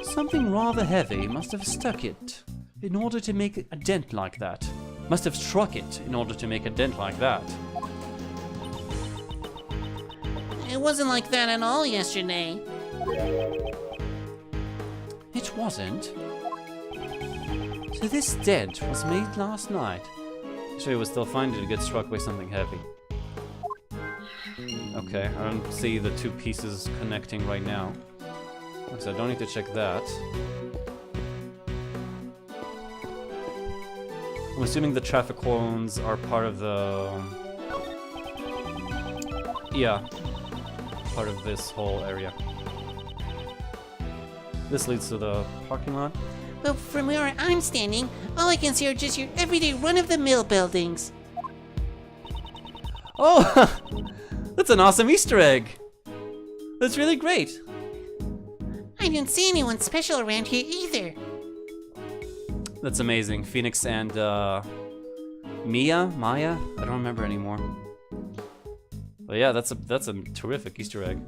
Something rather heavy must have stuck it in order to make a dent like that. Must have struck it in order to make a dent like that. It wasn't like that at all yesterday. It wasn't. So this dent was made last night. Actually, it was still fine to get struck by something heavy. Okay, I don't see the two pieces connecting right now. So I don't need to check that. I'm assuming the traffic horns are part of the... Yeah, part of this whole area. This leads to the parking lot. Well, from where I'm standing, all I can see are just your everyday run-of-the-mill buildings. Oh! That's an awesome Easter egg! That's really great! I didn't see anyone special around here either. That's amazing. Phoenix and Maya? I don't remember anymore. But yeah, that's a terrific Easter egg.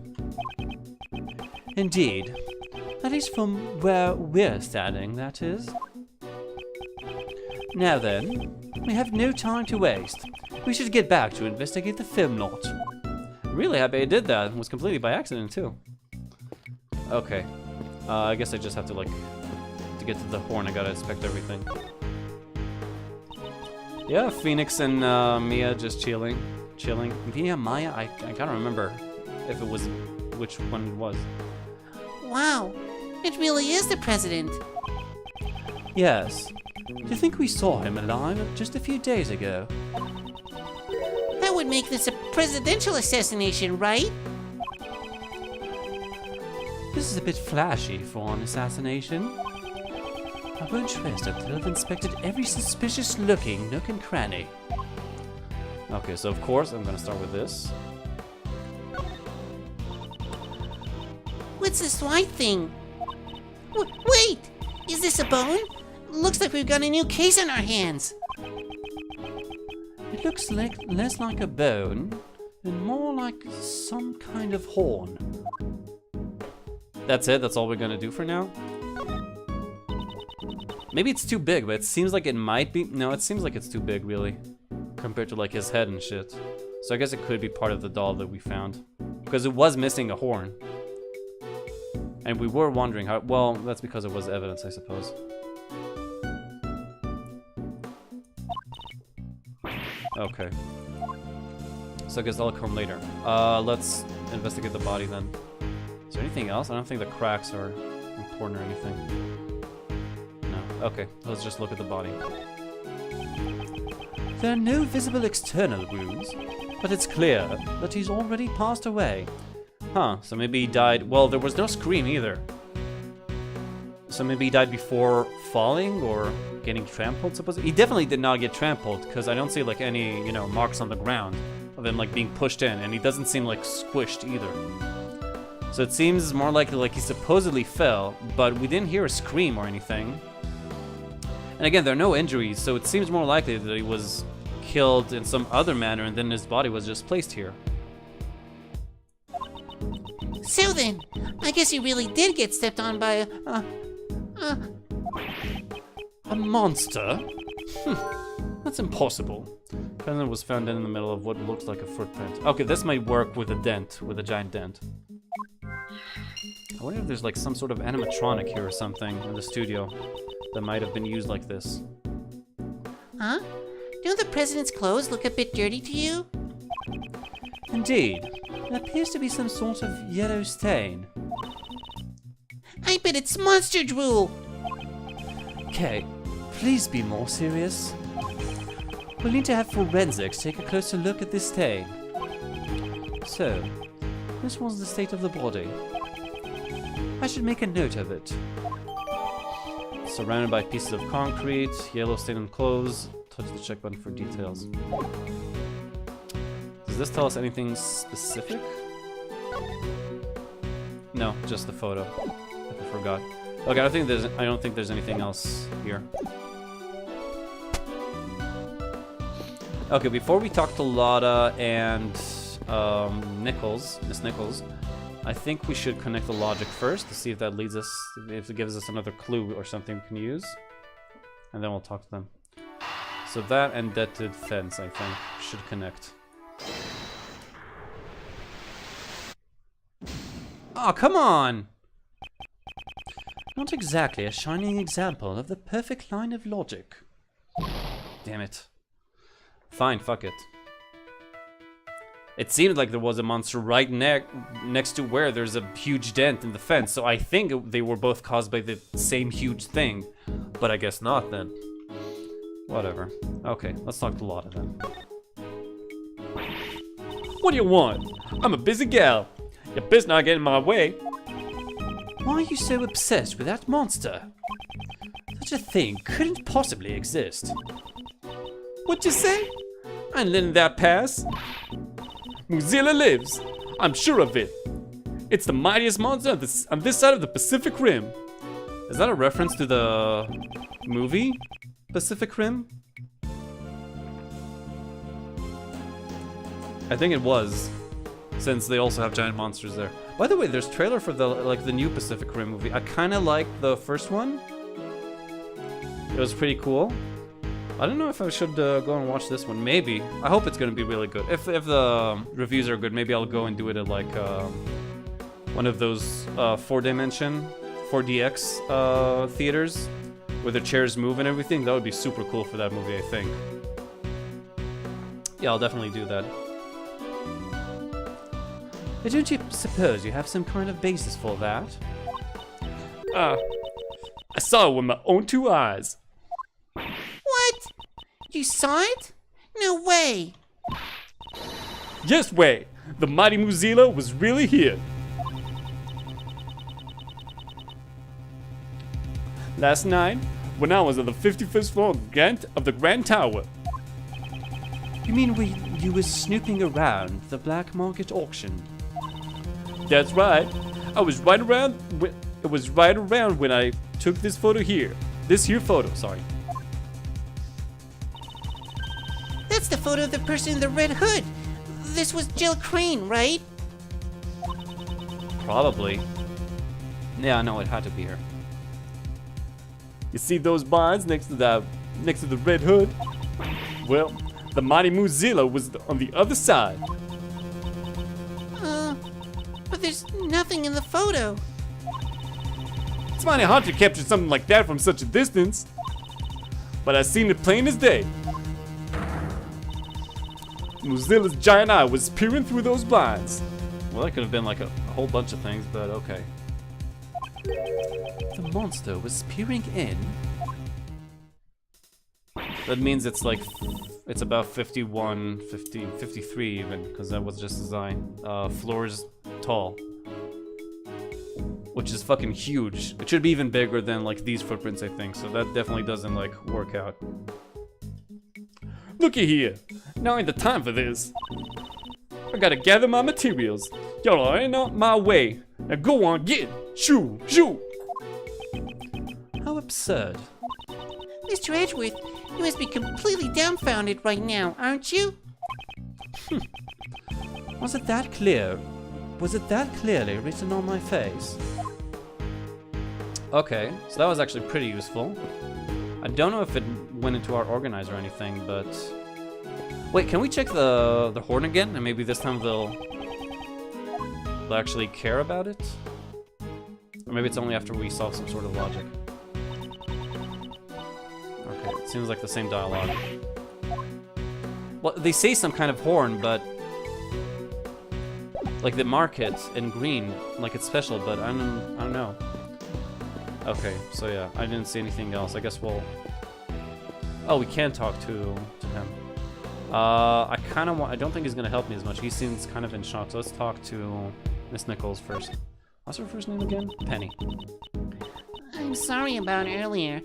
Indeed. At least from where we're standing, that is. Now then, we have no time to waste. We should get back to investigate the film lot. Really happy I did that. It was completely by accident too. Okay. I guess I just have to like to get to the horn. I gotta inspect everything. Yeah, Phoenix and Mia just chilling. Mia, Maya, I gotta remember if it was which one it was. Wow, it really is the president. Yes. Do you think we saw him alive just a few days ago? That would make this a presidential assassination, right? This is a bit flashy for an assassination. I won't rest until I've inspected every suspicious-looking nook and cranny. Okay, so of course I'm gonna start with this. What's this white thing? Wait! Is this a bone? Looks like we've got a new case on our hands. It looks like less like a bone and more like some kind of horn. That's it? That's all we're gonna do for now? Maybe it's too big, but it seems like it might be. No, it seems like it's too big, really. Compared to like his head and shit. So I guess it could be part of the doll that we found. Because it was missing a horn. And we were wondering how. Well, that's because it was evidence, I suppose. Okay. So I guess I'll come later. Let's investigate the body then. Is there anything else? I don't think the cracks are important or anything. No. Okay, let's just look at the body. There are no visible external wounds, but it's clear that he's already passed away. Huh, so maybe he died... Well, there was no scream either. So maybe he died before falling or getting trampled, supposedly? He definitely did not get trampled, because I don't see, like, any, you know, marks on the ground of him, like, being pushed in, and he doesn't seem, like, squished either. So it seems more likely, like, he supposedly fell, but we didn't hear a scream or anything. And again, there are no injuries, so it seems more likely that he was killed in some other manner, and then his body was just placed here. So then, I guess he really did get stepped on by A monster? That's impossible. Pendant was found in the middle of what looks like a footprint. Okay, this might work with a dent, with a giant dent. I wonder if there's like some sort of animatronic here or something in the studio that might have been used like this. Huh? Don't the president's clothes look a bit dirty to you? Indeed. There appears to be some sort of yellow stain. I bet it's monster drool! Okay, please be more serious. We'll need to have forensics take a closer look at this stain. So, this was the state of the body. I should make a note of it. Surrounded by pieces of concrete, yellow stain on clothes. Touch the check button for details. Does this tell us anything specific? No, just the photo. If I forgot. Okay, I don't think there's anything else here. Okay, before we talk to Lotta and Miss Nichols, I think we should connect the logic first to see if that leads us, if it gives us another clue or something we can use. And then we'll talk to them. So that and dented fence, I think, should connect. Oh, come on! Not exactly a shining example of the perfect line of logic. Damn it. Fine, fuck it. It seemed like there was a monster right next to where there's a huge dent in the fence, so I think they were both caused by the same huge thing. But I guess not then. Whatever. Okay, let's talk to Lotta then. What do you want? I'm a busy gal. You best not get in my way. Why are you so obsessed with that monster? Such a thing couldn't possibly exist. What'd you say? I ain't letting that pass. Mozilla lives. I'm sure of it. It's the mightiest monster on this side of the Pacific Rim. Is that a reference to the movie Pacific Rim? I think it was, since they also have giant monsters there. By the way, there's trailer for the new Pacific Rim movie. I kind of liked the first one. It was pretty cool. I don't know if I should go and watch this one. Maybe. I hope it's gonna be really good. If the reviews are good, maybe I'll go and do it at like one of those 4DX theaters where the chairs move and everything. That would be super cool for that movie, I think. Yeah, I'll definitely do that. But don't you suppose you have some kind of basis for that? I saw it with my own 2 eyes. What? You saw it? No way. Yes way! The mighty Mozilla was really here. Last night, when I was on the 51st floor of the Grand Tower. You mean you was snooping around the black market auction? That's right. It was right around when I took this photo here. This here photo, sorry. That's the photo of the person in the red hood. This was Jill Crane, right? Probably. Yeah, no, it had to be her. You see those barns next to the red hood? Well, the mighty Mozilla was on the other side. But there's nothing in the photo. It's mighty hard to capture something like that from such a distance. But I seen it plain as day. Mozilla's giant eye was peering through those blinds. Well, that could have been like a whole bunch of things, but okay. The monster was peering in. That means it's like, it's about 51, 50, 53 even, because that was just design. Floors tall. Which is fucking huge. It should be even bigger than like these footprints, I think, so that definitely doesn't like work out. Looky here, now ain't the time for this. I gotta gather my materials. Y'all ain't on my way. Now go on, get it. Shoo, shoo. How absurd. Mr. Edgeworth, you must be completely dumbfounded right now, aren't you? Was it that clear? Was it that clearly written on my face? Okay, so that was actually pretty useful. I don't know if it went into our organizer or anything, but... Wait, can we check the horn again? And maybe this time they'll actually care about it? Or maybe it's only after we solve some sort of logic. Okay, it seems like the same dialogue. Well, they say some kind of horn, but... Like they mark it in green, like it's special, but I don't know. Okay, so yeah, I didn't see anything else. I guess we'll... Oh, we can talk to him. I kind of want... I don't think he's going to help me as much. He seems kind of in shock, so let's talk to Miss Nichols first. What's her first name again? Penny. I'm sorry about earlier.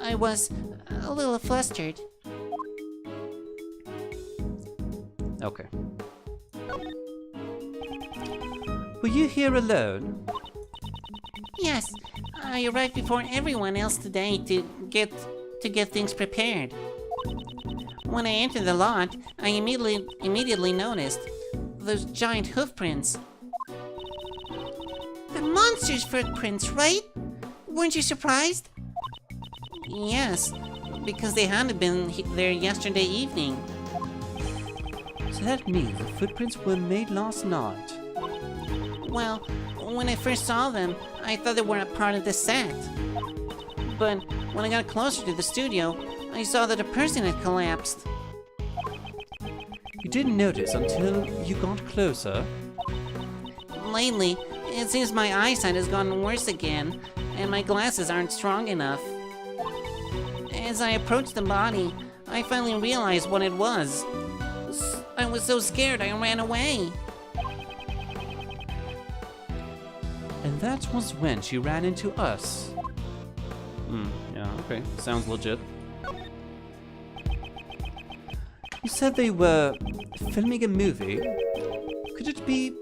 I was a little flustered. Okay. Were you here alone? Yes, I arrived before everyone else today to get things prepared. When I entered the lot, I immediately noticed those giant hoof prints. The monster's footprints, right? Weren't you surprised? Yes, because they hadn't been there yesterday evening. So that means the footprints were made last night. Well, when I first saw them, I thought they were a part of the set. But when I got closer to the studio, I saw that a person had collapsed. You didn't notice until you got closer? Lately, it seems my eyesight has gotten worse again, and my glasses aren't strong enough. As I approached the body, I finally realized what it was. I was so scared I ran away. And that was when she ran into us. Yeah, okay. Sounds legit. You said they were filming a movie. Could it be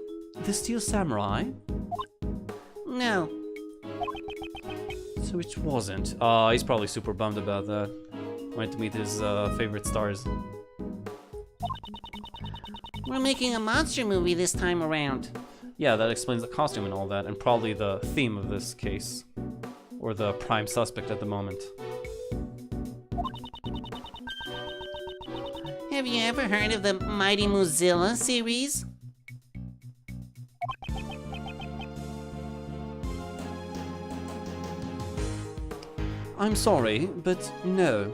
The Steel Samurai? No. So it wasn't. He's probably super bummed about that. Wanted to meet his favorite stars. We're making a monster movie this time around. Yeah, that explains the costume and all that, and probably the theme of this case. Or the prime suspect at the moment. Have you ever heard of the Mighty Mozilla series? I'm sorry, but no.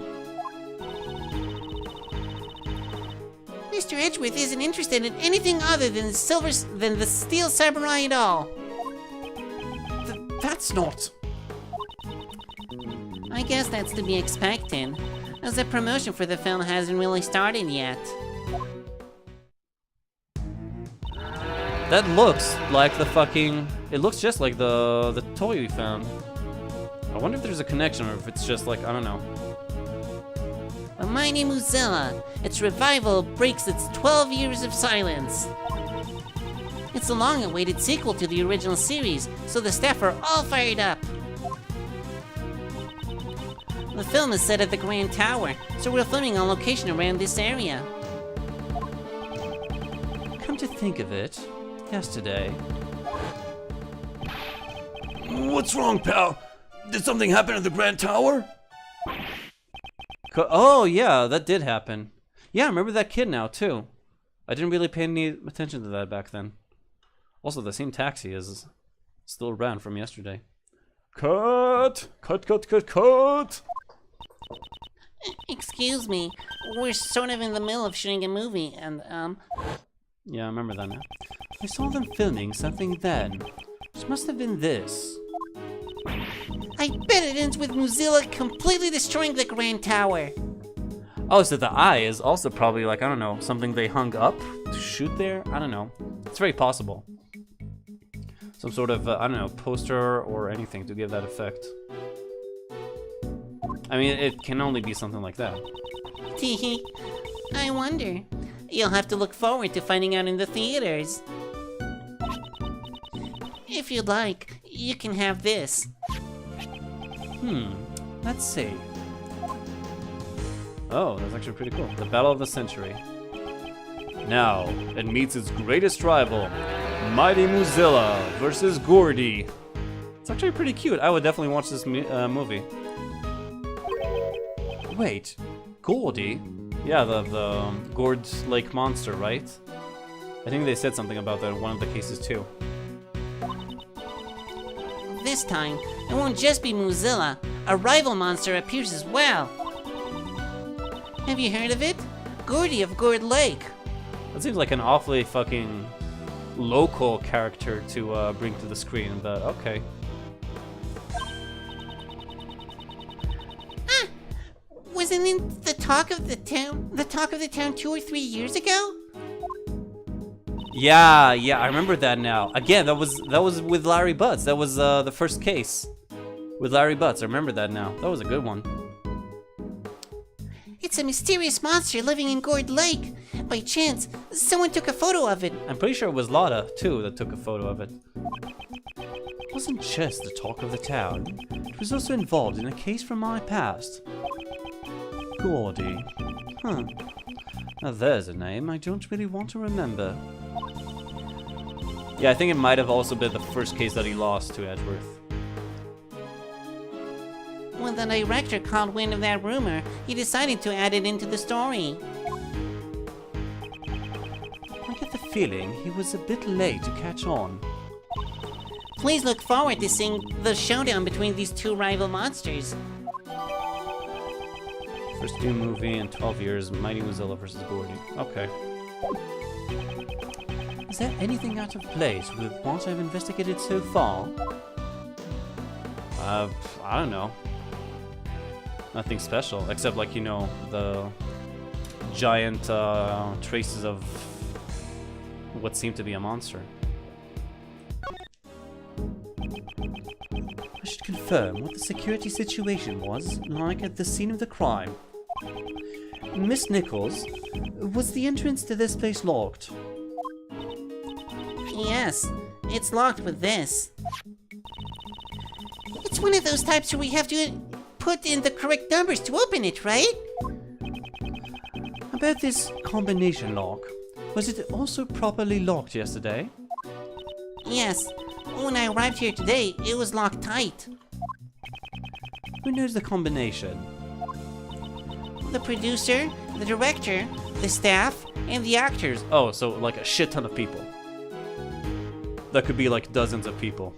Mr. Edgeworth isn't interested in anything other than the Steel Samurai at all. That's not... I guess that's to be expected, as the promotion for the film hasn't really started yet. That looks like the fucking... It looks just like the toy we found. I wonder if there's a connection or if it's just like, I don't know. The Mighty Mozilla, its revival breaks its 12 years of silence. It's a long-awaited sequel to the original series, so the staff are all fired up. The film is set at the Grand Tower, so we're filming on location around this area. Come to think of it, yesterday... What's wrong, pal? Did something happen at the Grand Tower? Oh, yeah, that did happen. Yeah, I remember that kid now, too. I didn't really pay any attention to that back then. Also, the same taxi is still around from yesterday. Cut! Cut, cut, cut, cut! Excuse me, we're sort of in the middle of shooting a movie, and, Yeah, I remember that now. I saw them filming something then. It must have been this. I bet it ends with Mozilla completely destroying the Grand Tower. Oh, so the eye is also probably like, I don't know, something they hung up to shoot there? I don't know. It's very possible. Some sort of, I don't know, poster or anything to give that effect. I mean, it can only be something like that. Teehee. I wonder. You'll have to look forward to finding out in the theaters. If you'd like, you can have this. Let's see. Oh, that's actually pretty cool. The Battle of the Century. Now, it meets its greatest rival, Mighty Mozilla versus Gordy. It's actually pretty cute. I would definitely watch this movie. Wait, Gordy? Yeah, the Gord's Lake monster, right? I think they said something about that in one of the cases too. This time, it won't just be Mozilla. A rival monster appears as well. Have you heard of it? Gordy of Gord Lake. That seems like an awfully fucking local character to bring to the screen, but okay. Wasn't it the talk of the town 2 or 3 years ago? Yeah, I remember that now. Again, that was with Larry Butts. That was the first case with Larry Butts. I remember that now. That was a good one. It's a mysterious monster living in Gord Lake. By chance, someone took a photo of it. I'm pretty sure it was Lotta, too, that took a photo of it. It wasn't just the talk of the town. It was also involved in a case from my past. Gordy. Huh. Now there's a name I don't really want to remember. Yeah, I think it might have also been the first case that he lost to Edgeworth. When the director caught wind of that rumor, he decided to add it into the story. I get the feeling he was a bit late to catch on. Please look forward to seeing the showdown between these two rival monsters. First Doom movie in 12 years, Mighty Mozilla vs. Gordy. Okay. Is there anything out of place with what I've investigated so far? I don't know. Nothing special, except like, you know, the giant traces of what seemed to be a monster. I should confirm what the security situation was like at the scene of the crime. Miss Nichols, was the entrance to this place locked? Yes, it's locked with this. It's one of those types where we have to put in the correct numbers to open it, right? About this combination lock, was it also properly locked yesterday? Yes. When I arrived here today, it was locked tight. Who knows the combination? The producer, the director, the staff, and the actors. Oh, so like a shit ton of people. That could be like dozens of people.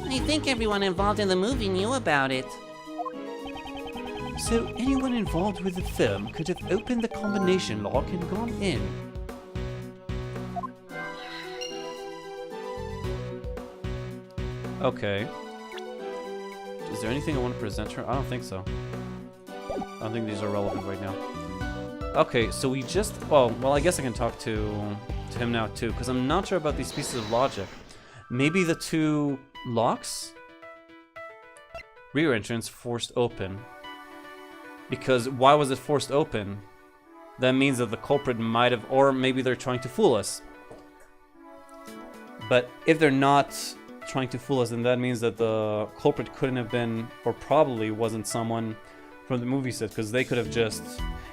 I think everyone involved in the movie knew about it. So anyone involved with the film could have opened the combination lock and gone in. Okay. Is there anything I want to present her? I don't think so. I don't think these are relevant right now. Okay, so we just... well, I guess I can talk to him now too, because I'm not sure about these pieces of logic. Maybe the two locks? Rear entrance forced open. Because why was it forced open? That means that the culprit might have... or maybe they're trying to fool us. But if they're not trying to fool us, then that means that the culprit couldn't have been, or probably wasn't someone from the movie set, because they could have just...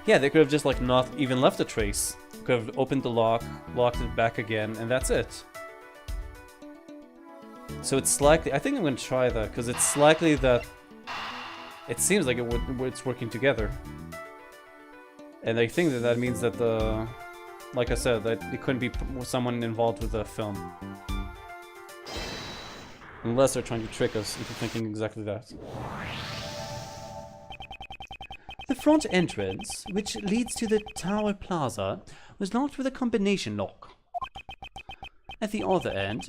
yeah, they could have just like not even left a trace. Could have opened the lock, locked it back again, and that's it. So it's likely... I think I'm going to try that, because it's likely that... it seems like it's working together. And I think that that means that the... like I said, that it couldn't be someone involved with the film. Unless they're trying to trick us into thinking exactly that. The front entrance, which leads to the Tower Plaza, was locked with a combination lock. At the other end,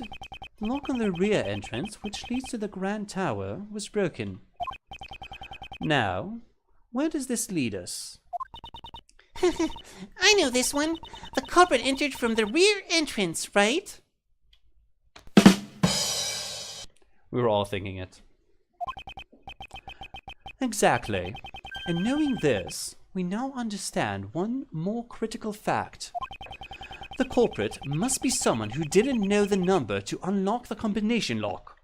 the lock on the rear entrance, which leads to the Grand Tower, was broken. Now, where does this lead us? I know this one. The culprit entered from the rear entrance, right? We were all thinking it. Exactly. And knowing this, we now understand one more critical fact. The culprit must be someone who didn't know the number to unlock the combination lock.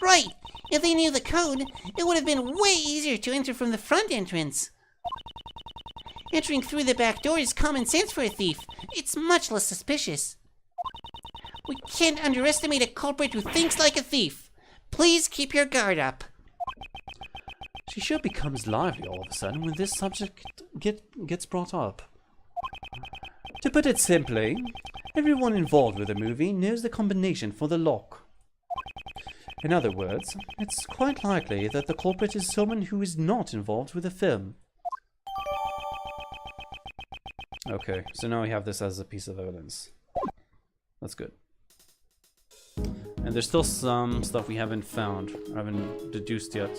Right. If they knew the code, it would have been way easier to enter from the front entrance. Entering through the back door is common sense for a thief. It's much less suspicious. We can't underestimate a culprit who thinks like a thief. Please keep your guard up. She sure becomes lively all of a sudden when this subject gets brought up. To put it simply, everyone involved with the movie knows the combination for the lock. In other words, it's quite likely that the culprit is someone who is not involved with the film. Okay, so now we have this as a piece of evidence. That's good. And there's still some stuff we haven't found, or haven't deduced yet.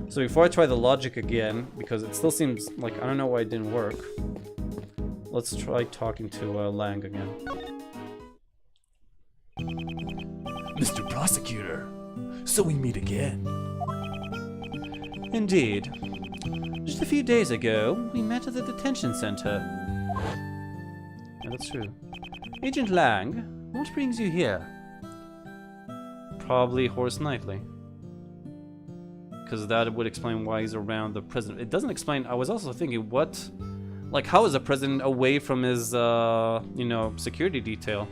So before I try the logic again, because it still seems like, I don't know why it didn't work. Let's try talking to Lang again. Mr. Prosecutor, so we meet again. Indeed. Just a few days ago, we met at the detention center. Yeah, that's true. Agent Lang, what brings you here? Probably Horace Knightley. because that would explain why he's around the president. It doesn't explain. I was also thinking, what, like, how is the president away from his, you know, security detail?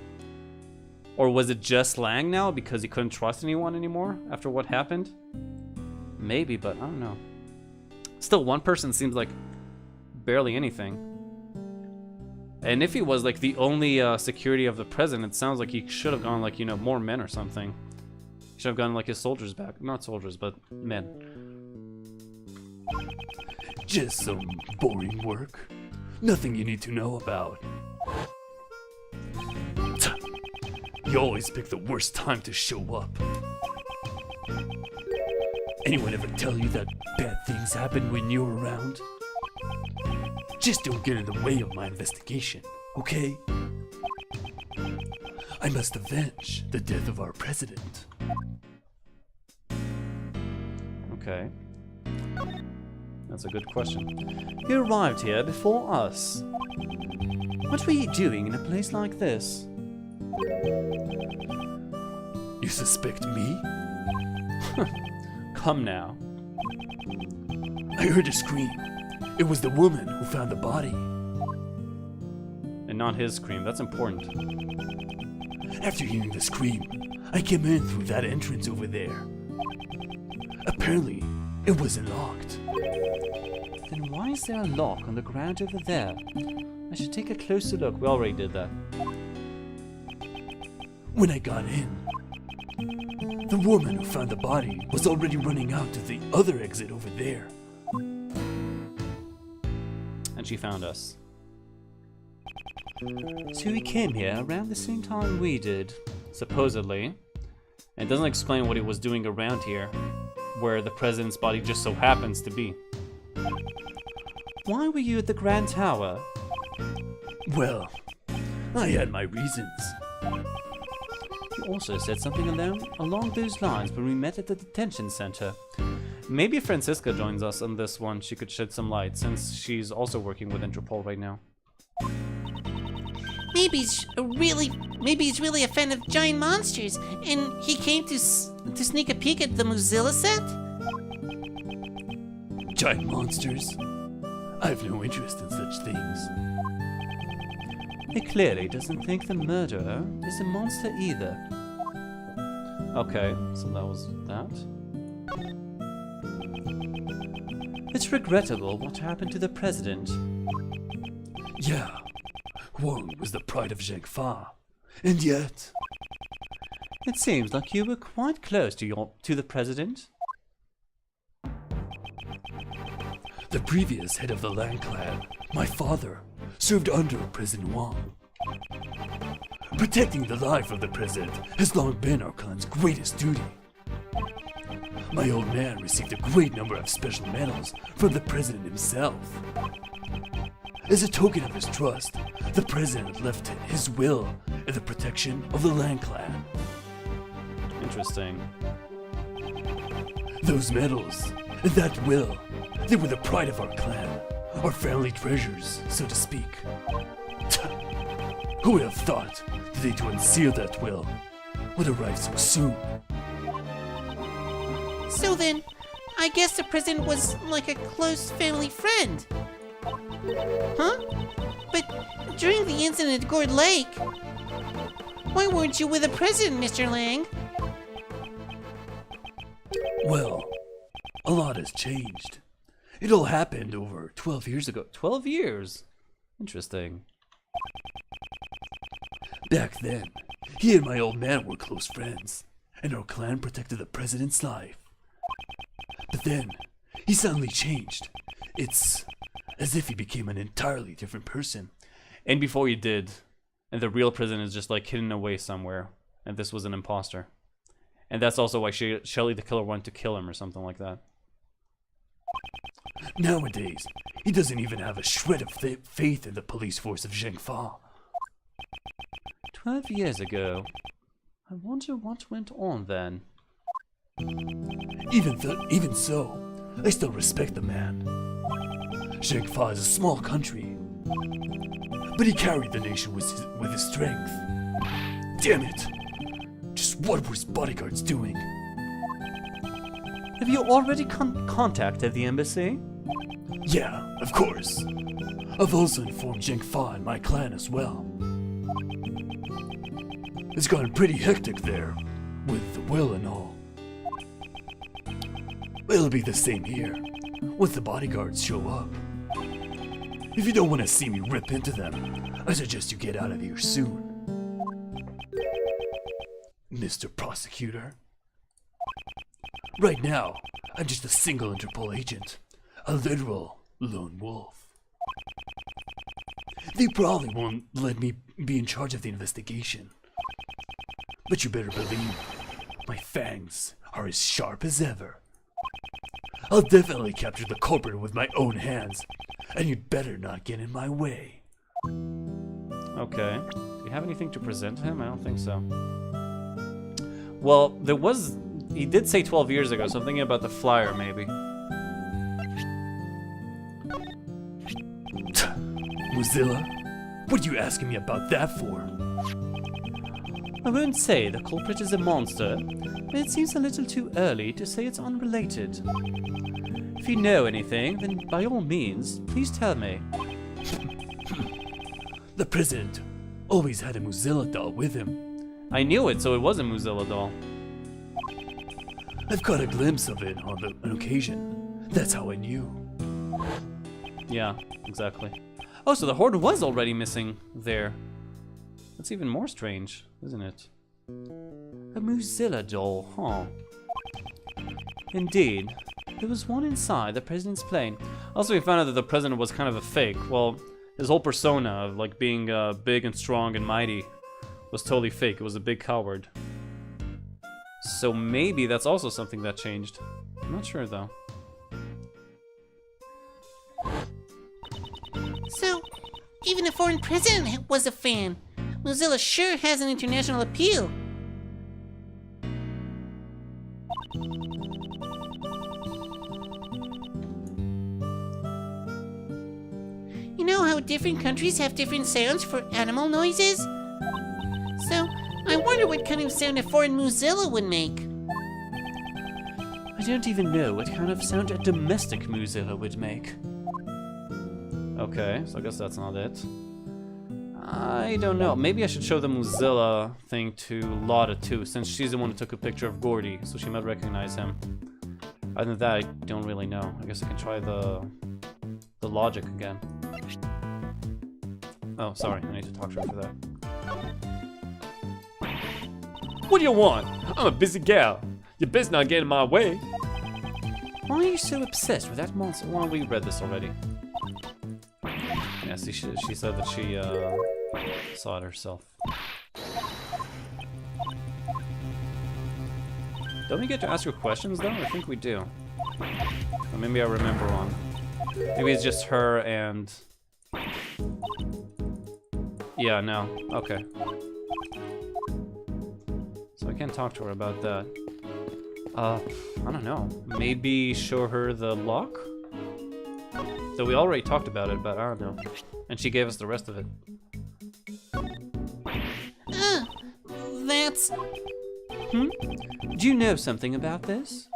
Or was it just Lang now because he couldn't trust anyone anymore after what happened? Maybe, but I don't know. Still, one person seems like barely anything. And if he was like the only security of the president, it sounds like he should have gone like, you know, more men or something. He should have gotten like his soldiers back. Not soldiers, but men. Just some boring work. Nothing you need to know about. You always pick the worst time to show up. Anyone ever tell you that bad things happen when you're around? Just don't get in the way of my investigation, okay? I must avenge the death of our president. Okay. That's a good question. You arrived here before us. What were you doing in a place like this? You suspect me? Come now. I heard a scream. It was the woman who found the body. And not his scream. That's important. After hearing the scream, I came in through that entrance over there. Apparently, it wasn't locked. Then why is there a lock on the ground over there? I should take a closer look. We already did that. When I got in, the woman who found the body was already running out to the other exit over there. And she found us. So he came here around the same time we did, supposedly. And it doesn't explain what he was doing around here, where the president's body just so happens to be. Why were you at the Grand Tower? Well, I had my reasons. You also said something along those lines when we met at the detention center. Maybe Francisca joins us on this one. She could shed some light, since she's also working with Interpol right now. Maybe he's really a fan of giant monsters, and he came to sneak a peek at the Mozilla set? Giant monsters? I have no interest in such things. He clearly doesn't think the murderer is a monster either. Okay, so that was that. It's regrettable what happened to the president. Yeah, Huang was the pride of Zhengfa, and yet... It seems like you were quite close to the president. The previous head of the Lang clan, my father, served under President Wang. Protecting the life of the president has long been our clan's greatest duty. My old man received a great number of special medals from the president himself. As a token of his trust, the president left his will in the protection of the Lang clan. Interesting. Those medals and that will, they were the pride of our clan, our family treasures, so to speak. Who would have thought the day to unseal that will would arrive so soon? So then, I guess the president was like a close family friend. Huh? But during the incident at Gourd Lake, why weren't you with the president, Mr. Lang? Well, a lot has changed. It all happened over 12 years ago. 12 years? Interesting. Back then, he and my old man were close friends, and our clan protected the president's life. But then, he suddenly changed. It's as if he became an entirely different person. And before he did, and the real president is just like hidden away somewhere, and this was an imposter. And that's also why Shelley the killer wanted to kill him or something like that. Nowadays, he doesn't even have a shred of faith in the police force of Zhengfa. 12 years ago. I wonder what went on then. Even so, I still respect the man. Zhengfa is a small country, but he carried the nation with his strength. Damn it! Just what were his bodyguards doing? Have you already contacted the embassy? Yeah, of course. I've also informed Jeng Fa and my clan as well. It's gotten pretty hectic there, with the will and all. It'll be the same here, once the bodyguards show up. If you don't want to see me rip into them, I suggest you get out of here soon. Mr. Prosecutor. Right now, I'm just a single Interpol agent, a literal lone wolf. They probably won't let me be in charge of the investigation. But you better believe, my fangs are as sharp as ever. I'll definitely capture the culprit with my own hands, and you'd better not get in my way. Okay. Do you have anything to present to him? I don't think so. Well, he did say 12 years ago, so I'm thinking about the flyer, maybe. Mozilla? What are you asking me about that for? I won't say the culprit is a monster, but it seems a little too early to say it's unrelated. If you know anything, then by all means, please tell me. The president always had a Mozilla doll with him. I knew it, so it was a Mozilla doll. I've caught a glimpse of it on an occasion. That's how I knew. Yeah, exactly. Oh, so the Horde was already missing there. That's even more strange, isn't it? A Mozilla doll, huh? Indeed. There was one inside the president's plane. Also, we found out that the president was kind of a fake. Well, his whole persona of like being big and strong and mighty was totally fake. It was a big coward. So maybe that's also something that changed. I'm not sure though. So, even a foreign president was a fan. Mozilla sure has an international appeal. You know how different countries have different sounds for animal noises? So, I wonder what kind of sound a foreign Mozilla would make. I don't even know what kind of sound a domestic Mozilla would make. Okay, so I guess that's not it. I don't know. Maybe I should show the Mozilla thing to Lotta too, since she's the one who took a picture of Gordy, so she might recognize him. Other than that, I don't really know. I guess I can try the logic again. Oh, sorry. I need to talk to her for that. What do you want? I'm a busy gal. You best not get in my way. Why are you so obsessed with that monster? Well, we read this already. Yeah, see, she said that she saw it herself. Don't we get to ask her questions though? I think we do. Or maybe I remember wrong. Maybe it's just her and... Yeah, no. Okay. So I can't talk to her about that. I don't know. Maybe show her the lock? So we already talked about it, but I don't know. And she gave us the rest of it. That's... Do you know something about this?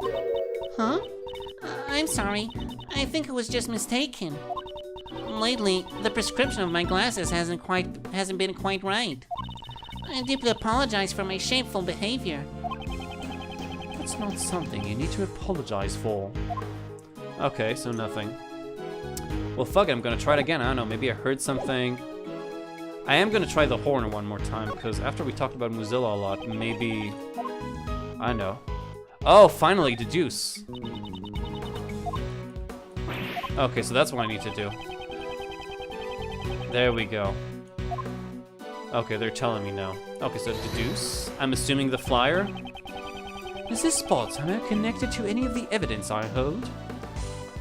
Huh? I'm sorry. I think it was just mistaken. Lately, the prescription of my glasses hasn't been quite right. I deeply apologize for my shameful behavior. That's not something you need to apologize for. Okay, so nothing. Well, fuck it, I'm gonna try it again. I don't know, maybe I heard something. I am gonna try the horn one more time, because after we talked about Mozilla a lot, maybe... I know. Oh, finally, deduce. Okay, so that's what I need to do. There we go. Okay, they're telling me now. Okay, so deduce. I'm assuming the flyer. Is this spot somehow connected to any of the evidence I hold?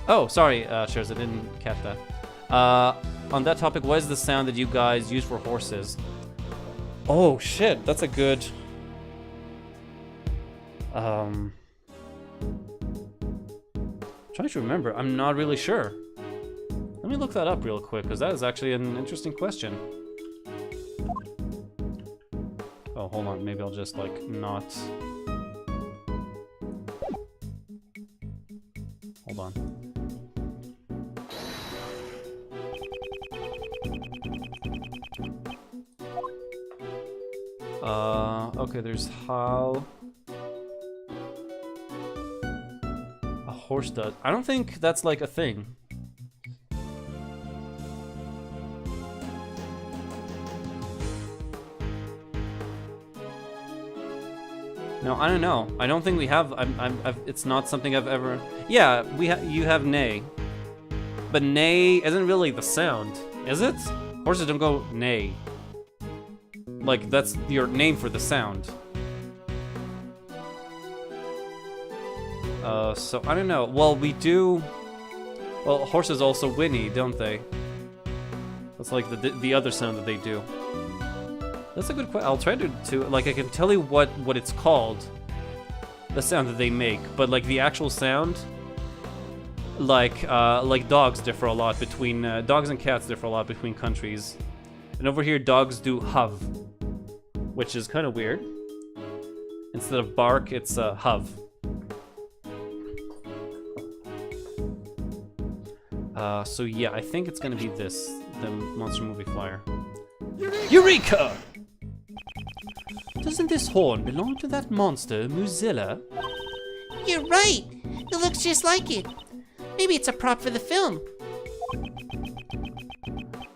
Oh, sorry, Shares, I didn't catch that. On that topic, what is the sound that you guys use for horses? Oh, shit, that's a good... Trying to remember, I'm not really sure. Let me look that up real quick, because that is actually an interesting question. Oh, hold on, maybe I'll just, like, not... Hold on. Okay, there's how a horse does. I don't think that's like a thing. No, I don't know. I don't think we have. It's not something I've ever. Yeah, you have neigh, but neigh isn't really the sound, is it? Horses don't go neigh. Like that's your name for the sound. So I don't know. Well, we do. Well, horses also whinny, don't they? That's like the other sound that they do. That's a good question. I'll try to like I can tell you what it's called, the sound that they make, but like the actual sound, like dogs differ a lot between dogs and cats differ a lot between countries, and over here dogs do huv, which is kind of weird. Instead of bark, it's huv. So yeah, I think it's gonna be this, the monster movie flyer. Eureka! Doesn't this horn belong to that monster, Muzilla? You're right. It looks just like it. Maybe it's a prop for the film.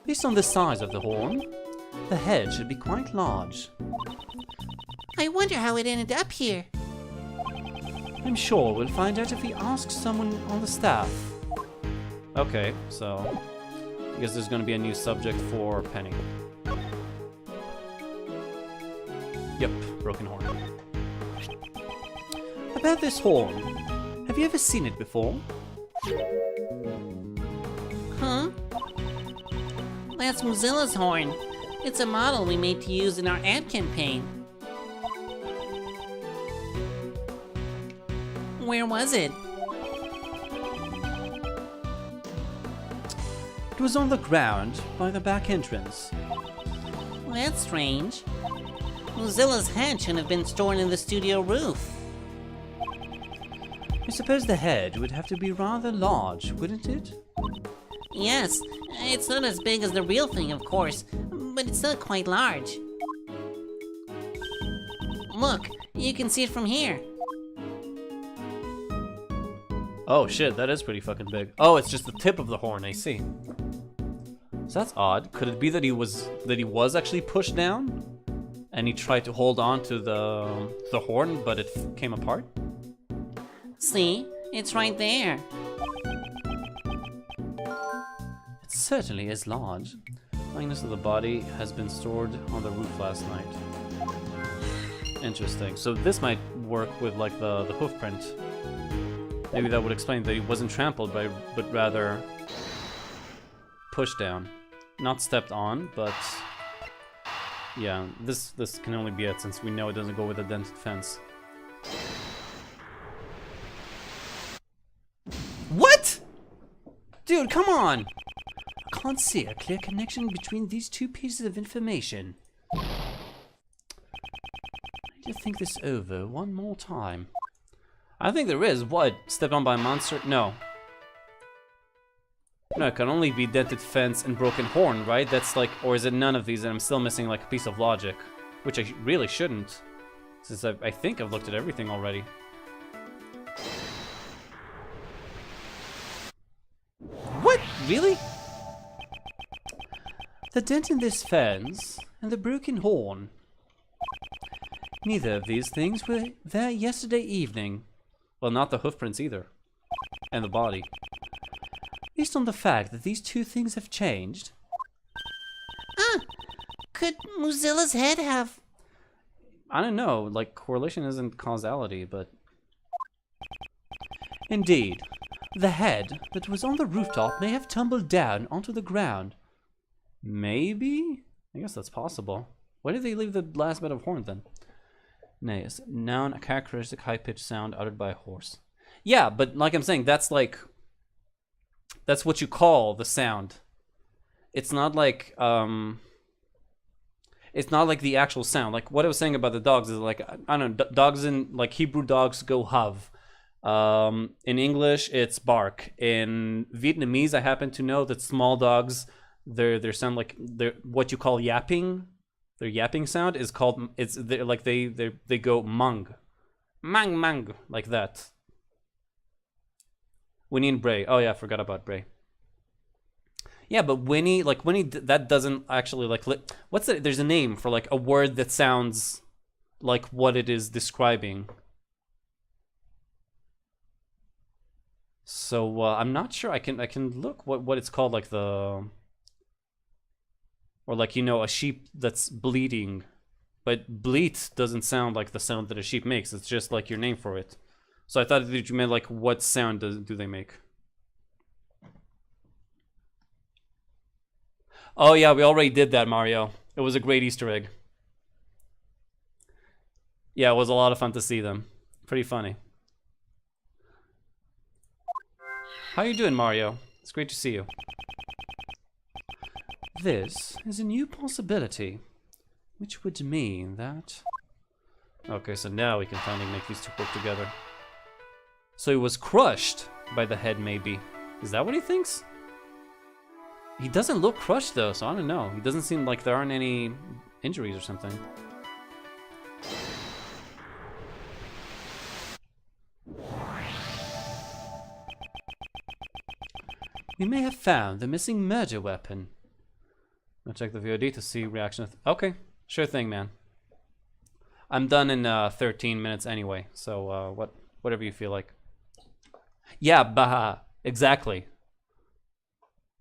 Based on the size of the horn, the head should be quite large. I wonder how it ended up here. I'm sure we'll find out if we ask someone on the staff. Okay, so I guess there's gonna be a new subject for Penny. Yep, broken horn. About this horn, have you ever seen it before? Huh? That's Mozilla's horn. It's a model we made to use in our ad campaign. Where was it? It was on the ground by the back entrance. Well, that's strange. Mozilla's head should have been stored in the studio roof. I suppose the head would have to be rather large, wouldn't it? Yes, it's not as big as the real thing, of course, but it's still quite large. Look, you can see it from here. Oh shit, that is pretty fucking big. Oh, it's just the tip of the horn, I see. So that's odd. Could it be that he was actually pushed down? And he tried to hold on to the horn, but it came apart? See? It's right there. It certainly is large. Likeness of the body has been stored on the roof last night. Interesting. So this might work with like the hoof print. Maybe that would explain that he wasn't trampled by, but rather pushed down. Not stepped on, but yeah, this can only be it since we know it doesn't go with a dented fence. What? Dude, come on! I can't see a clear connection between these two pieces of information. I need to think this over one more time. I think there is. What? Stepped on by a monster? No. No, it can only be dented fence and broken horn, right? That's like, or is it none of these and I'm still missing like a piece of logic? Which I really shouldn't, since I think I've looked at everything already. What? Really? The dent in this fence and the broken horn. Neither of these things were there yesterday evening. Well, not the hoof prints either. And the body. Based on the fact that these two things have changed. Ah! Could Mozilla's head have... I don't know, like, correlation isn't causality, but... Indeed, the head that was on the rooftop may have tumbled down onto the ground. Maybe? I guess that's possible. Why did they leave the last bit of horn then? Nay, noun, a characteristic high-pitched sound uttered by a horse. Yeah, but like I'm saying, that's like... That's what you call the sound. It's not like, it's not like the actual sound. Like what I was saying about the dogs is like, I don't know, dogs in, like Hebrew dogs go hav. In English, it's bark. In Vietnamese, I happen to know that small dogs, their sound like they're what you call yapping. Their yapping sound is called they go mang, mang mang like that. Winnie and Bray. Oh yeah, I forgot about Bray. Yeah, but Winnie, that doesn't actually what's it? There's a name for like a word that sounds like what it is describing. So I'm not sure. I can look what it's called, like the, or like, you know, a sheep that's bleating, but bleat doesn't sound like the sound that a sheep makes. It's just like your name for it. So I thought that you meant like what sound do they make? Oh yeah, we already did that, Mario. It was a great Easter egg. Yeah, it was a lot of fun to see them. Pretty funny. How you doing, Mario? It's great to see you. This is a new possibility, which would mean that... Okay, so now we can finally make these two work together. So he was crushed by the head, maybe. Is that what he thinks? He doesn't look crushed, though, so I don't know. He doesn't seem like there aren't any injuries or something. We may have found the missing murder weapon. I'll check the VOD to see reaction. Okay, sure thing, man. I'm done in 13 minutes anyway, so whatever you feel like. Yeah, bah, exactly.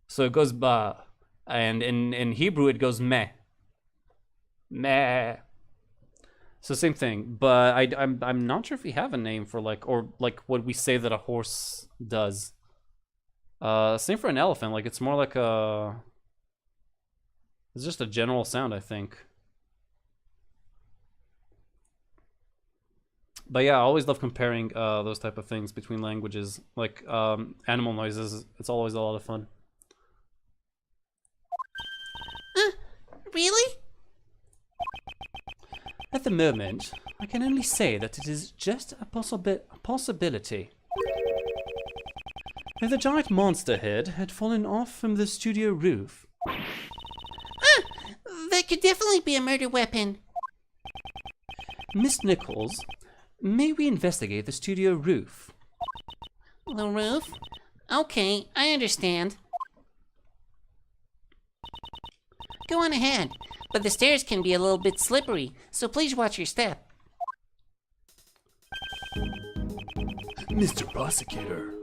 So it goes bah, and in Hebrew it goes meh. Meh. So same thing, but I'm not sure if we have a name for like what we say that a horse does. Same for an elephant. Like it's more like a. It's just a general sound, I think. But yeah, I always love comparing those type of things between languages, like animal noises. It's always a lot of fun. Really? At the moment, I can only say that it is just a possibility. If the giant monster head had fallen off from the studio roof. That could definitely be a murder weapon. Miss Nichols, may we investigate the studio roof? The roof? Okay, I understand. Go on ahead, but the stairs can be a little bit slippery, so please watch your step. Mr. Prosecutor,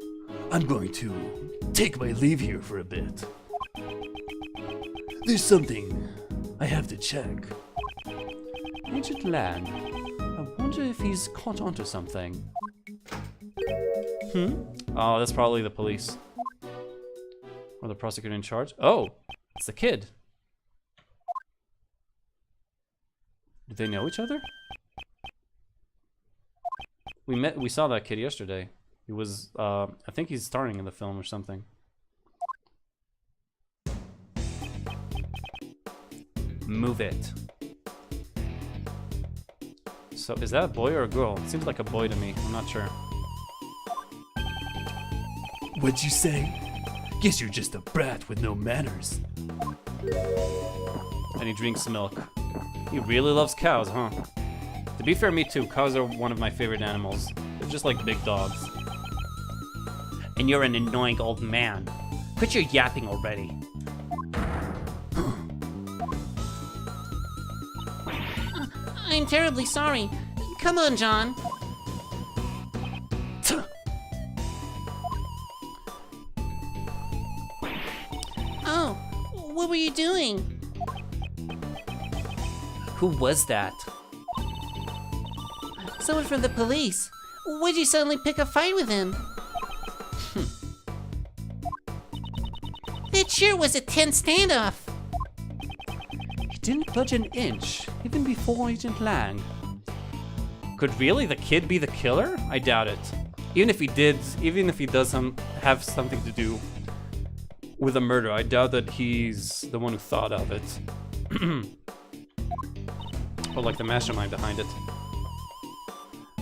I'm going to take my leave here for a bit. There's something I have to check. Agent Land, I wonder if he's caught onto something. Oh, that's probably the police. Or the prosecutor in charge. Oh, it's the kid. Do they know each other? We saw that kid yesterday. He was, I think he's starring in the film or something. Move it. So, is that a boy or a girl? It seems like a boy to me. I'm not sure. What'd you say? Guess you're just a brat with no manners. And he drinks milk. He really loves cows, huh? To be fair, me too. Cows are one of my favorite animals. They're just like big dogs. And you're an annoying old man. Quit your yapping already. I'm terribly sorry. Come on, John. Oh, what were you doing? Who was that? Someone from the police. Why'd you suddenly pick a fight with him? That sure was a tense standoff. He didn't budge an inch, even before Agent Lang. Could really the kid be the killer? I doubt it. Even if he does have something to do with a murder, I doubt that he's the one who thought of it. Or like the mastermind behind it.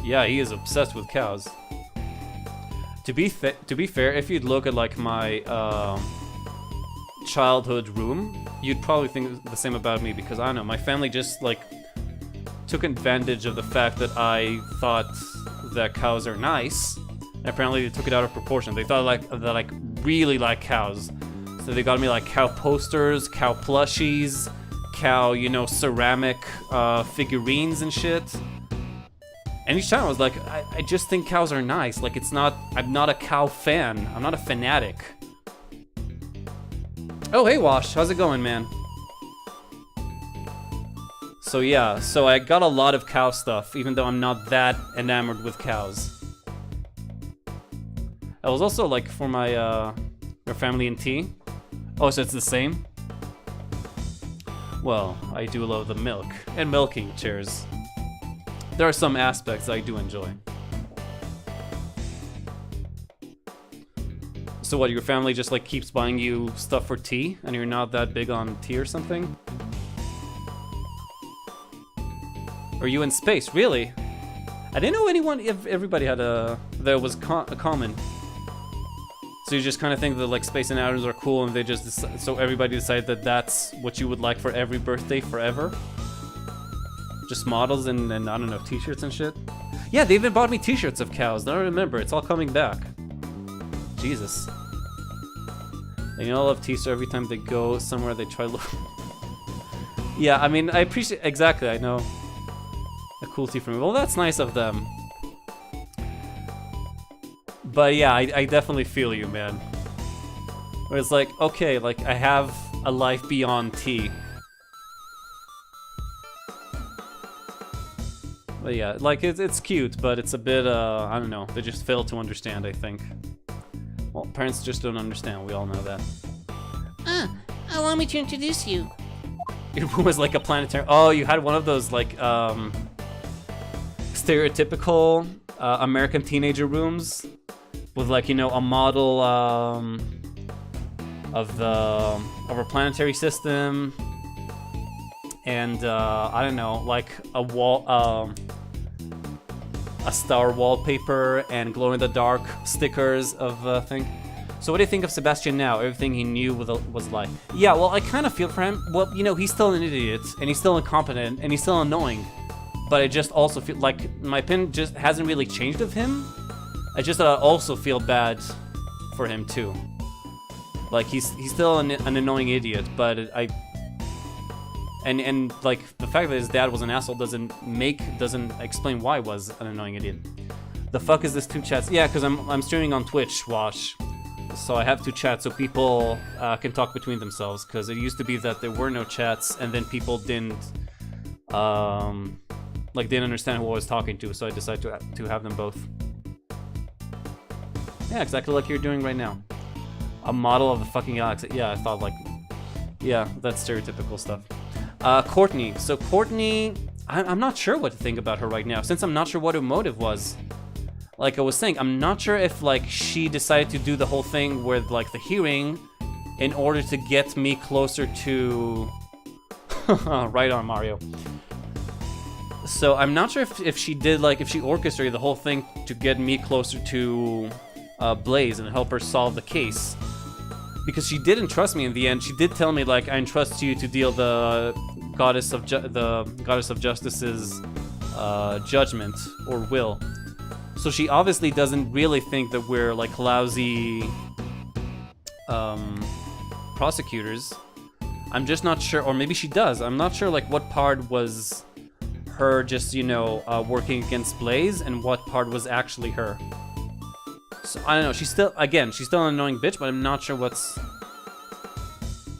Yeah, he is obsessed with cows. To be fair, if you'd look at like my childhood room, you'd probably think the same about me because I don't know, my family just like took advantage of the fact that I thought that cows are nice, and apparently they took it out of proportion. They thought that I really like cows, so they got me like cow posters, cow plushies, cow, you know, ceramic figurines and shit. And each time I was like, I just think cows are nice. Like, I'm not a cow fan. I'm not a fanatic. Oh, hey, Wash. How's it going, man? So, yeah. So, I got a lot of cow stuff, even though I'm not that enamored with cows. I was also, like, for my, your family and tea. Oh, so it's the same? Well, I do love the milk. And milking, cheers. There are some aspects I do enjoy. So what, your family just like keeps buying you stuff for tea and you're not that big on tea or something? Are you in space? Really? I didn't know if everybody had that was common. So you just kind of think that like space and atoms are cool and they just so everybody decided that that's what you would like for every birthday forever? Just models and I don't know, t-shirts and shit. Yeah, they even bought me t-shirts of cows. Now I remember, it's all coming back. Jesus. They all love tea, so every time they go somewhere they try look. Yeah, I mean, I appreciate, exactly, I know. A cool tea for me. Well, that's nice of them. But yeah, I definitely feel you, man. Where it's like, okay, like I have a life beyond tea. But yeah, like it's cute, but it's a bit, I don't know, they just fail to understand, I think. Well, parents just don't understand, we all know that. Allow me to introduce you. Your room was like a planetary, oh, you had one of those like, stereotypical American teenager rooms with like, you know, a model of our planetary system and I don't know, like a wall, a star wallpaper and glow-in-the-dark stickers of thing. So what do you think of Sebastian now? Everything he knew was a lie. Yeah, well, I kind of feel for him. Well, you know, he's still an idiot, and he's still incompetent, and he's still annoying. But I just also feel like my opinion just hasn't really changed of him. I just also feel bad for him too. Like he's still an annoying idiot, but And like the fact that his dad was an asshole doesn't explain why he was an annoying idiot. The fuck is this two chats? Yeah, because I'm streaming on Twitch, Wash. So I have two chats so people can talk between themselves. Because it used to be that there were no chats, and then people didn't understand who I was talking to. So I decided to have them both. Yeah, exactly like you're doing right now. A model of the fucking galaxy. Yeah, I thought like, yeah, that's stereotypical stuff. Courtney. So Courtney, I'm not sure what to think about her right now, since I'm not sure what her motive was. Like I was saying, I'm not sure if like she decided to do the whole thing with like the hearing in order to get me closer to right on, Mario. So I'm not sure if she did like, if she orchestrated the whole thing to get me closer to Blaze and help her solve the case. Because she did entrust me in the end. She did tell me like, I entrust you to deal the goddess of justice's judgment or will. So she obviously doesn't really think that we're like lousy prosecutors. I'm just not sure, or maybe she does. I'm not sure like what part was her just, you know, working against Blaze and what part was actually her. So, I don't know, she's still an annoying bitch, but I'm not sure what's...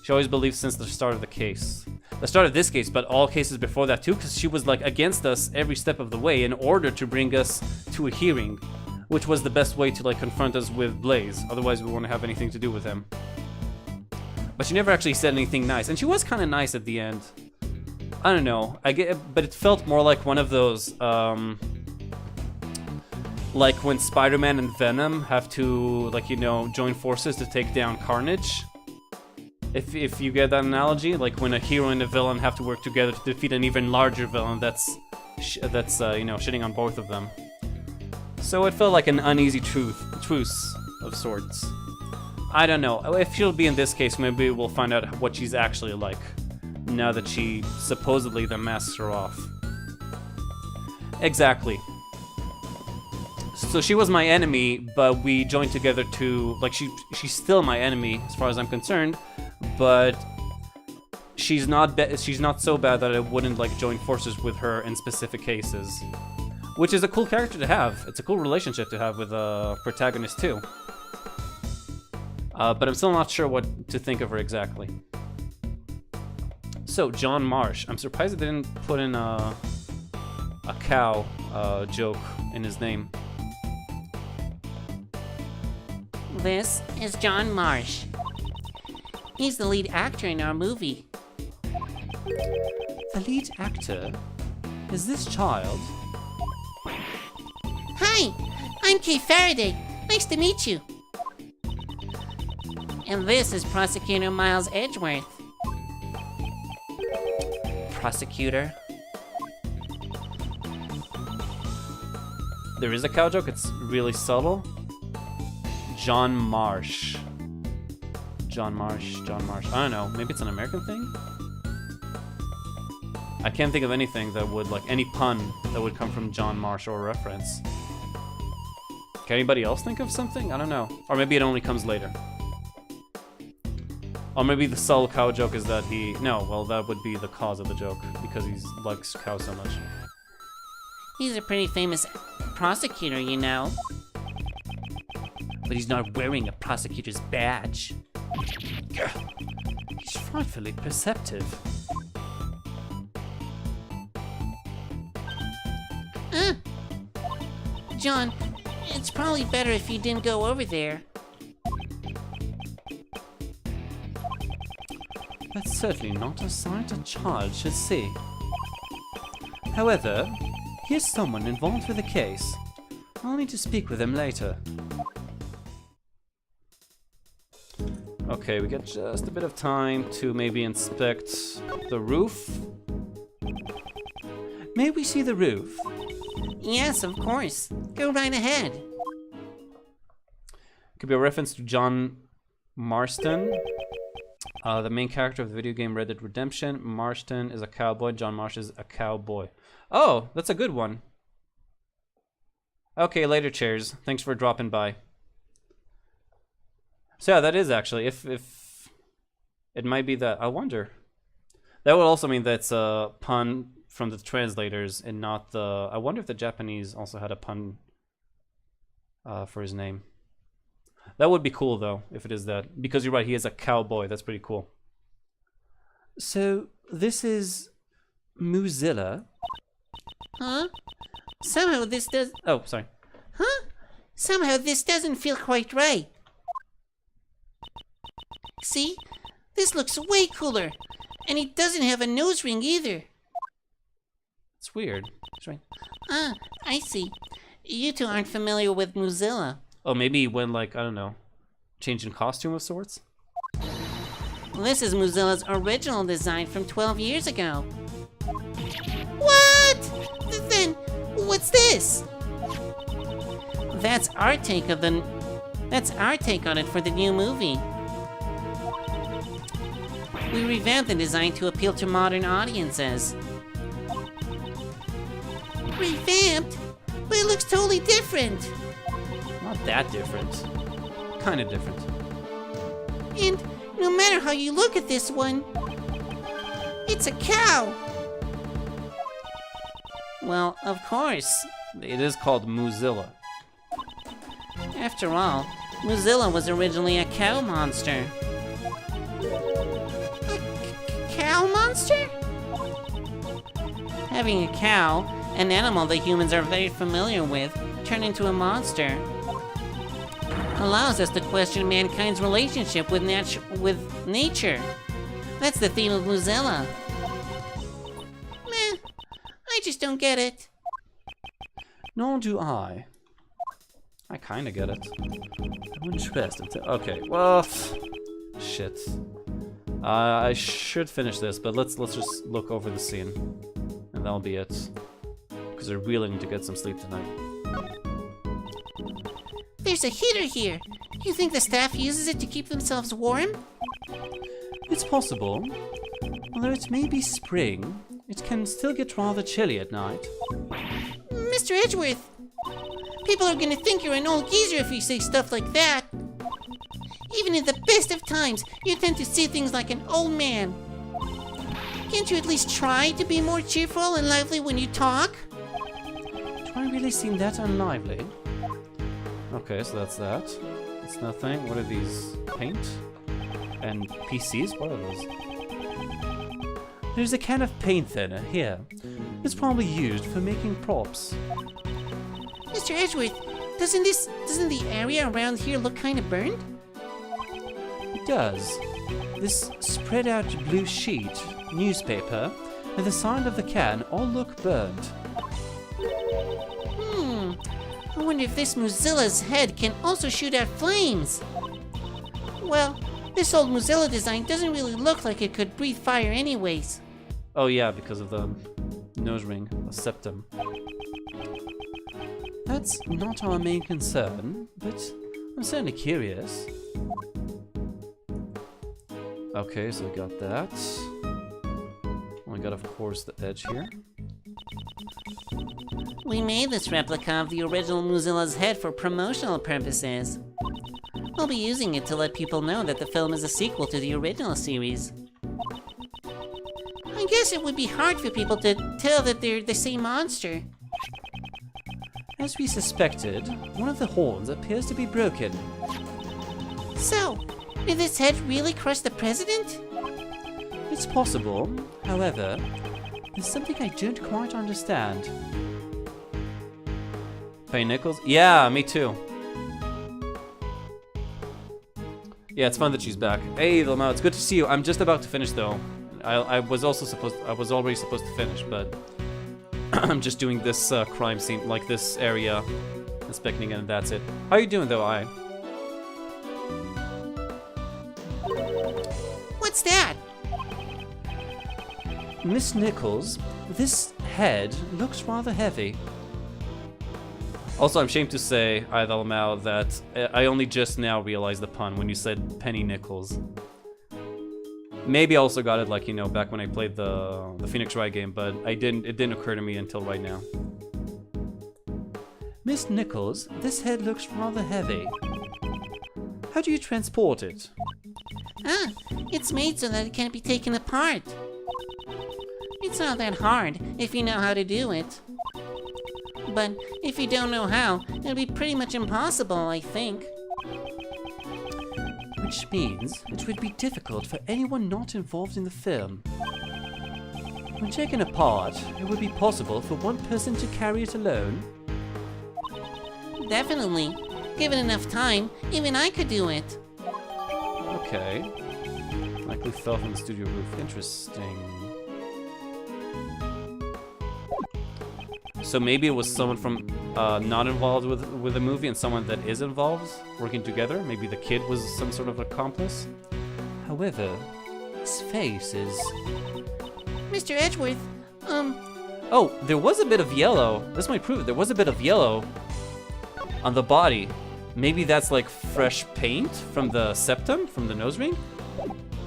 She always believed since the start of the case. The start of this case, but all cases before that too, because she was like against us every step of the way in order to bring us to a hearing, which was the best way to like confront us with Blaze, otherwise we wouldn't have anything to do with him. But she never actually said anything nice, and she was kind of nice at the end. I don't know, but it felt more like one of those, like when Spider-Man and Venom have to, like, you know, join forces to take down Carnage. If you get that analogy, like when a hero and a villain have to work together to defeat an even larger villain that's you know, shitting on both of them. So it felt like an uneasy truce of sorts. I don't know. If she'll be in this case, maybe we'll find out what she's actually like. Now that supposedly the masks her off. Exactly. So she was my enemy, but we joined together to, like, she's still my enemy as far as I'm concerned, but she's not so bad that I wouldn't like join forces with her in specific cases. Which is a cool character to have. It's a cool relationship to have with a protagonist too. But I'm still not sure what to think of her exactly. So, John Marsh. I'm surprised they didn't put in a cow joke in his name. This is John Marsh. He's the lead actor in our movie. The lead actor is this child. Hi, I'm Kay Faraday. Nice to meet you. And this is Prosecutor Miles Edgeworth. Prosecutor. There is a cow joke, it's really subtle. John Marsh. John Marsh. I don't know, maybe it's an American thing? I can't think of anything that would, like, any pun that would come from John Marsh or reference. Can anybody else think of something? I don't know. Or maybe it only comes later. Or maybe the subtle cow joke is that no, well, that would be the cause of the joke, because he likes cows so much. He's a pretty famous prosecutor, you know. But he's not wearing a prosecutor's badge. He's frightfully perceptive. John, it's probably better if you didn't go over there. That's certainly not a sight a child should see. However, here's someone involved with the case. I'll need to speak with them later. Okay, we get just a bit of time to maybe inspect the roof. May we see the roof? Yes, of course. Go right ahead. Could be a reference to John Marston, the main character of the video game Red Dead Redemption. Marston is a cowboy. John Marsh is a cowboy. Oh, that's a good one. Okay, later, cheers. Thanks for dropping by. So yeah, that is actually, if it might be that, I wonder. That would also mean that's a pun from the translators and not the, I wonder if the Japanese also had a pun for his name. That would be cool though, if it is that. Because you're right, he is a cowboy, that's pretty cool. So, this is Mozilla. Huh? Somehow this does... Oh, sorry. Huh? Somehow this doesn't feel quite right. See? This looks way cooler. And he doesn't have a nose ring either. It's weird. That's right. Ah, I see. You two aren't familiar with Mozilla. Oh, maybe he went like, I don't know, changing costume of sorts? This is Mozilla's original design from 12 years ago. What? Then, what's this? That's our take on it for the new movie. We revamped the design to appeal to modern audiences. Revamped? But it looks totally different. Not that different. Kind of different. And no matter how you look at this one, it's a cow. Well, of course. It is called Mozilla. After all, Mozilla was originally a cow monster. A cow monster? Having a cow, an animal that humans are very familiar with, turn into a monster allows us to question mankind's relationship with nature. That's the theme of Mozilla. Meh, I just don't get it. Nor do I. I kind of get it. I'm interested. Okay, well, shit. I should finish this, but let's just look over the scene, and that'll be it. Because I really need to get some sleep tonight. There's a heater here. You think the staff uses it to keep themselves warm? It's possible. Although it may be spring, it can still get rather chilly at night. Mr. Edgeworth, people are gonna think you're an old geezer if you say stuff like that. Even in the best of times, you tend to see things like an old man. Can't you at least try to be more cheerful and lively when you talk? Do I really seem that unlively? Okay, so that's that. It's nothing. What are these? Paint? And PCs? What are those? There's a can of paint thinner here. It's probably used for making props. Mr. Edgeworth, doesn't the area around here look kind of burned? It does. This spread out blue sheet, newspaper, and the side of the can all look burned. I wonder if this Mozilla's head can also shoot out flames. Well, this old Mozilla design doesn't really look like it could breathe fire anyways. Oh yeah, because of the nose ring, the septum. That's not our main concern, but I'm certainly curious. Okay, so I got that. I got, of course, the edge here. We made this replica of the original Mozilla's head for promotional purposes. We'll be using it to let people know that the film is a sequel to the original series. I guess it would be hard for people to tell that they're the same monster. As we suspected, one of the horns appears to be broken. So, did this head really crush the president? It's possible, however, there's something I don't quite understand. Penny Nichols? Yeah, me too. Yeah, it's fun that she's back. Hey, Lamau, it's good to see you. I'm just about to finish though. I was already supposed to finish, but I'm just doing this crime scene, like this area, inspecting it, and that's it. How you doing though, I? What's that? Miss Nichols, this head looks rather heavy. Also, I'm ashamed to say, Lamau, that I only just now realized the pun when you said Penny Nichols. Maybe I also got it, like, you know, back when I played the Phoenix Wright game, but it didn't occur to me until right now. Miss Nichols, this head looks rather heavy. How do you transport it? Ah, it's made so that it can't be taken apart. It's not that hard if you know how to do it. But if you don't know how, it'll be pretty much impossible, I think. Which means it would be difficult for anyone not involved in the film. When taken apart, it would be possible for one person to carry it alone. Definitely. Given enough time, even I could do it. Okay. Likely fell from the studio roof. Interesting. So maybe it was someone from not involved with the movie and someone that is involved working together. Maybe the kid was some sort of accomplice. However, his face is... Mr. Edgeworth, Oh, there was a bit of yellow. This might prove it. There was a bit of yellow on the body. Maybe that's like fresh paint from the septum, from the nose ring?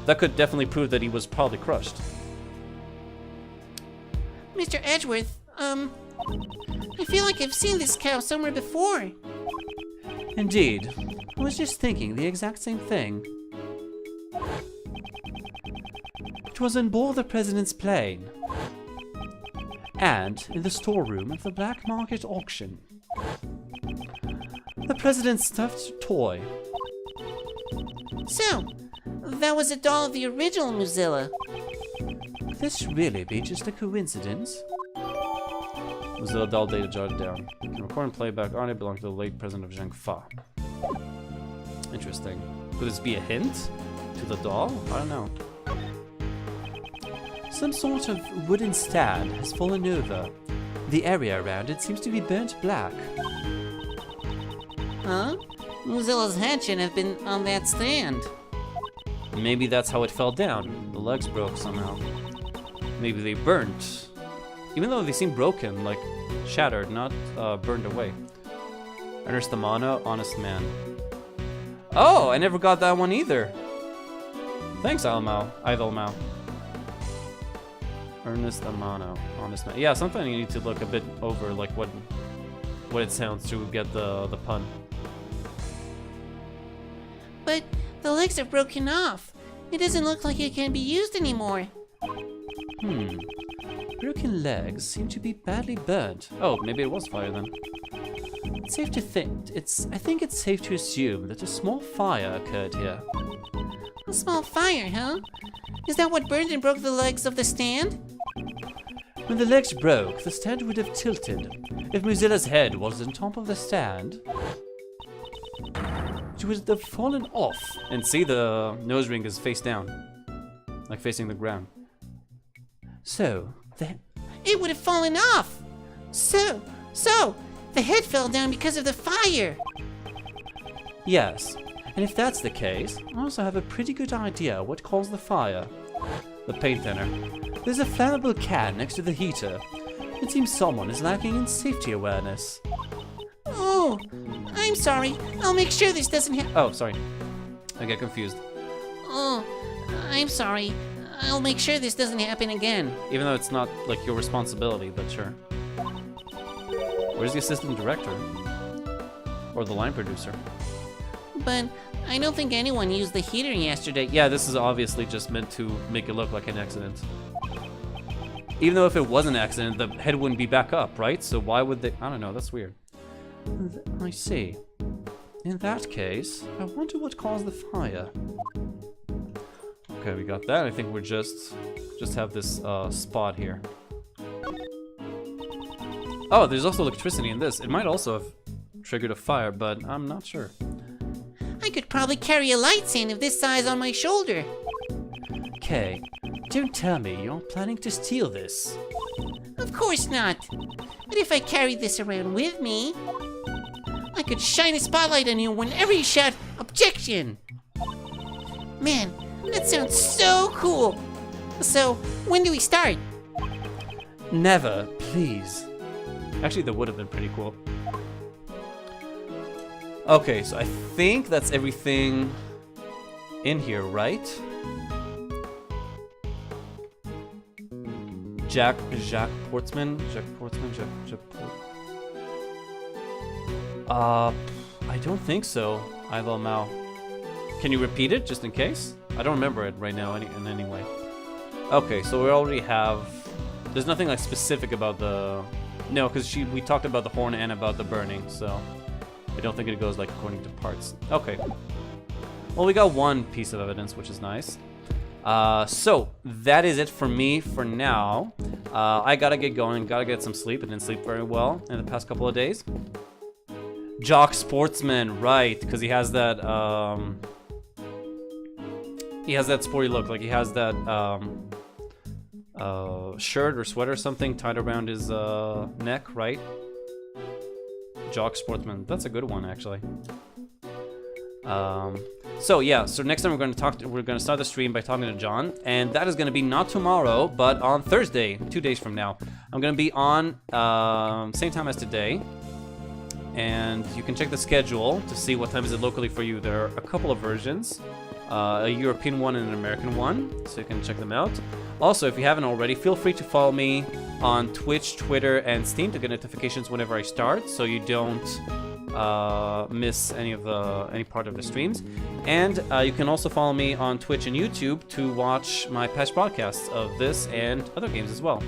That could definitely prove that he was probably crushed. Mr. Edgeworth, I feel like I've seen this cow somewhere before. Indeed. I was just thinking the exact same thing. It was on board the President's plane. And in the storeroom of the black market auction. The President's stuffed toy. So, that was a doll of the original Mozilla. Could this really be just a coincidence? Mozilla doll data jotted down. You can record and play back on it, belong to the late president of Zheng Fa. Interesting. Could this be a hint to the doll? I don't know. Some sort of wooden stand has fallen over. The area around it seems to be burnt black. Huh? Mozilla's head should have been on that stand. Maybe that's how it fell down. The legs broke somehow. Maybe they burnt. Even though they seem broken, like shattered, not burned away. Ernest Amano, honest man. Oh, I never got that one either. Thanks, Ivalmau. Ernest Amano, honest man. Yeah, something you need to look a bit over, like what it sounds to get the pun. But the legs are broken off. It doesn't look like it can be used anymore. Broken legs seem to be badly burnt. Oh, maybe it was fire then. It's safe to think. I think it's safe to assume that a small fire occurred here. A small fire, huh? Is that what burned and broke the legs of the stand? When the legs broke, the stand would have tilted. If Mozilla's head was on top of the stand, it would have fallen off. And see, the nose ring is face down, like facing the ground. So, It would have fallen off. So, the head fell down because of the fire. Yes, and if that's the case, I also have a pretty good idea what caused the fire. The paint thinner. There's a flammable can next to the heater. It seems someone is lacking in safety awareness. Oh, I'm sorry. I'll make sure this doesn't happen. Oh, sorry. I get confused. Oh, I'm sorry. I'll make sure this doesn't happen again. Even though it's not, like, your responsibility, but sure. Where's the assistant director? Or the line producer? But I don't think anyone used the heater yesterday. Yeah, this is obviously just meant to make it look like an accident. Even though if it was an accident, the head wouldn't be back up, right? So why would they... I don't know, that's weird. I see. In that case, I wonder what caused the fire. Okay, we got that. I think we're just have this spot here. Oh, there's also electricity in this. It might also have triggered a fire, but I'm not sure. I could probably carry a light stand of this size on my shoulder. Okay, don't tell me you're planning to steal this. Of course not. But if I carried this around with me, I could shine a spotlight on you whenever you shout objection. Man, that sounds so cool. So, when do we start? Never, please. Actually, that would have been pretty cool. Okay, so I think that's everything in here, right? Jack Portsman? I don't think so, Ivo Mao. Can you repeat it, just in case? I don't remember it right now in any way. Okay, so we already have... There's nothing like specific about the... No, because we talked about the horn and about the burning, so... I don't think it goes like according to parts. Okay. Well, we got one piece of evidence, which is nice. So, that is it for me for now. I gotta get going, gotta get some sleep. I didn't sleep very well in the past couple of days. Jock Sportsman, right, because he has that, sporty look, like he has that, shirt or sweater or something tied around his, neck, right? Jock Sportsman, that's a good one, actually. So yeah, so next time we're going to start the stream by talking to John, and that is going to be not tomorrow, but on Thursday, 2 days from now. I'm going to be on same time as today, and you can check the schedule to see what time is it locally for you. There are a couple of versions, a European one and an American one, so you can check them out. Also, if you haven't already, feel free to follow me on Twitch, Twitter, and Steam to get notifications whenever I start, so you don't miss any part of the streams. And you can also follow me on Twitch and YouTube to watch my past broadcasts of this and other games as well.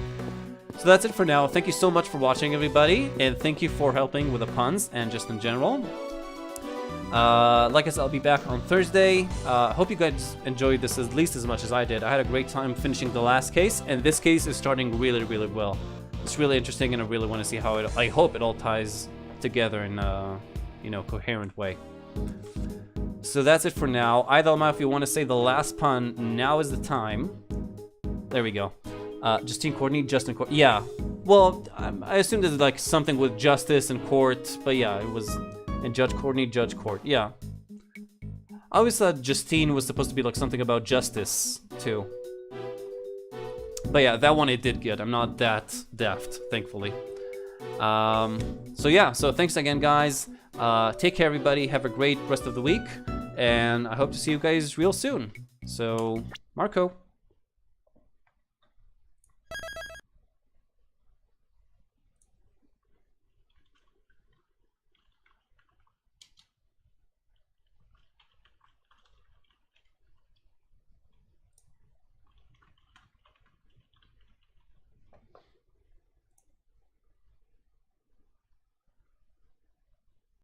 So that's it for now. Thank you so much for watching, everybody, and thank you for helping with the puns and just in general. Like I said, I'll be back on Thursday. Hope you guys enjoyed this at least as much as I did. I had a great time finishing the last case, and this case is starting really, really well. It's really interesting, and I really want to see how I hope it all ties together in a, coherent way. So that's it for now. Idolma, if you want to say the last pun, now is the time. There we go. Justin Courtney. Yeah. Well, I assumed there's like something with justice and court, but yeah, it was. And Judge Courtney, Judge Court. Yeah. I always thought Justine was supposed to be like something about justice, too. But yeah, that one it did get. I'm not that deft, thankfully. So yeah, so thanks again, guys. Take care, everybody. Have a great rest of the week, and I hope to see you guys real soon. So, Marco.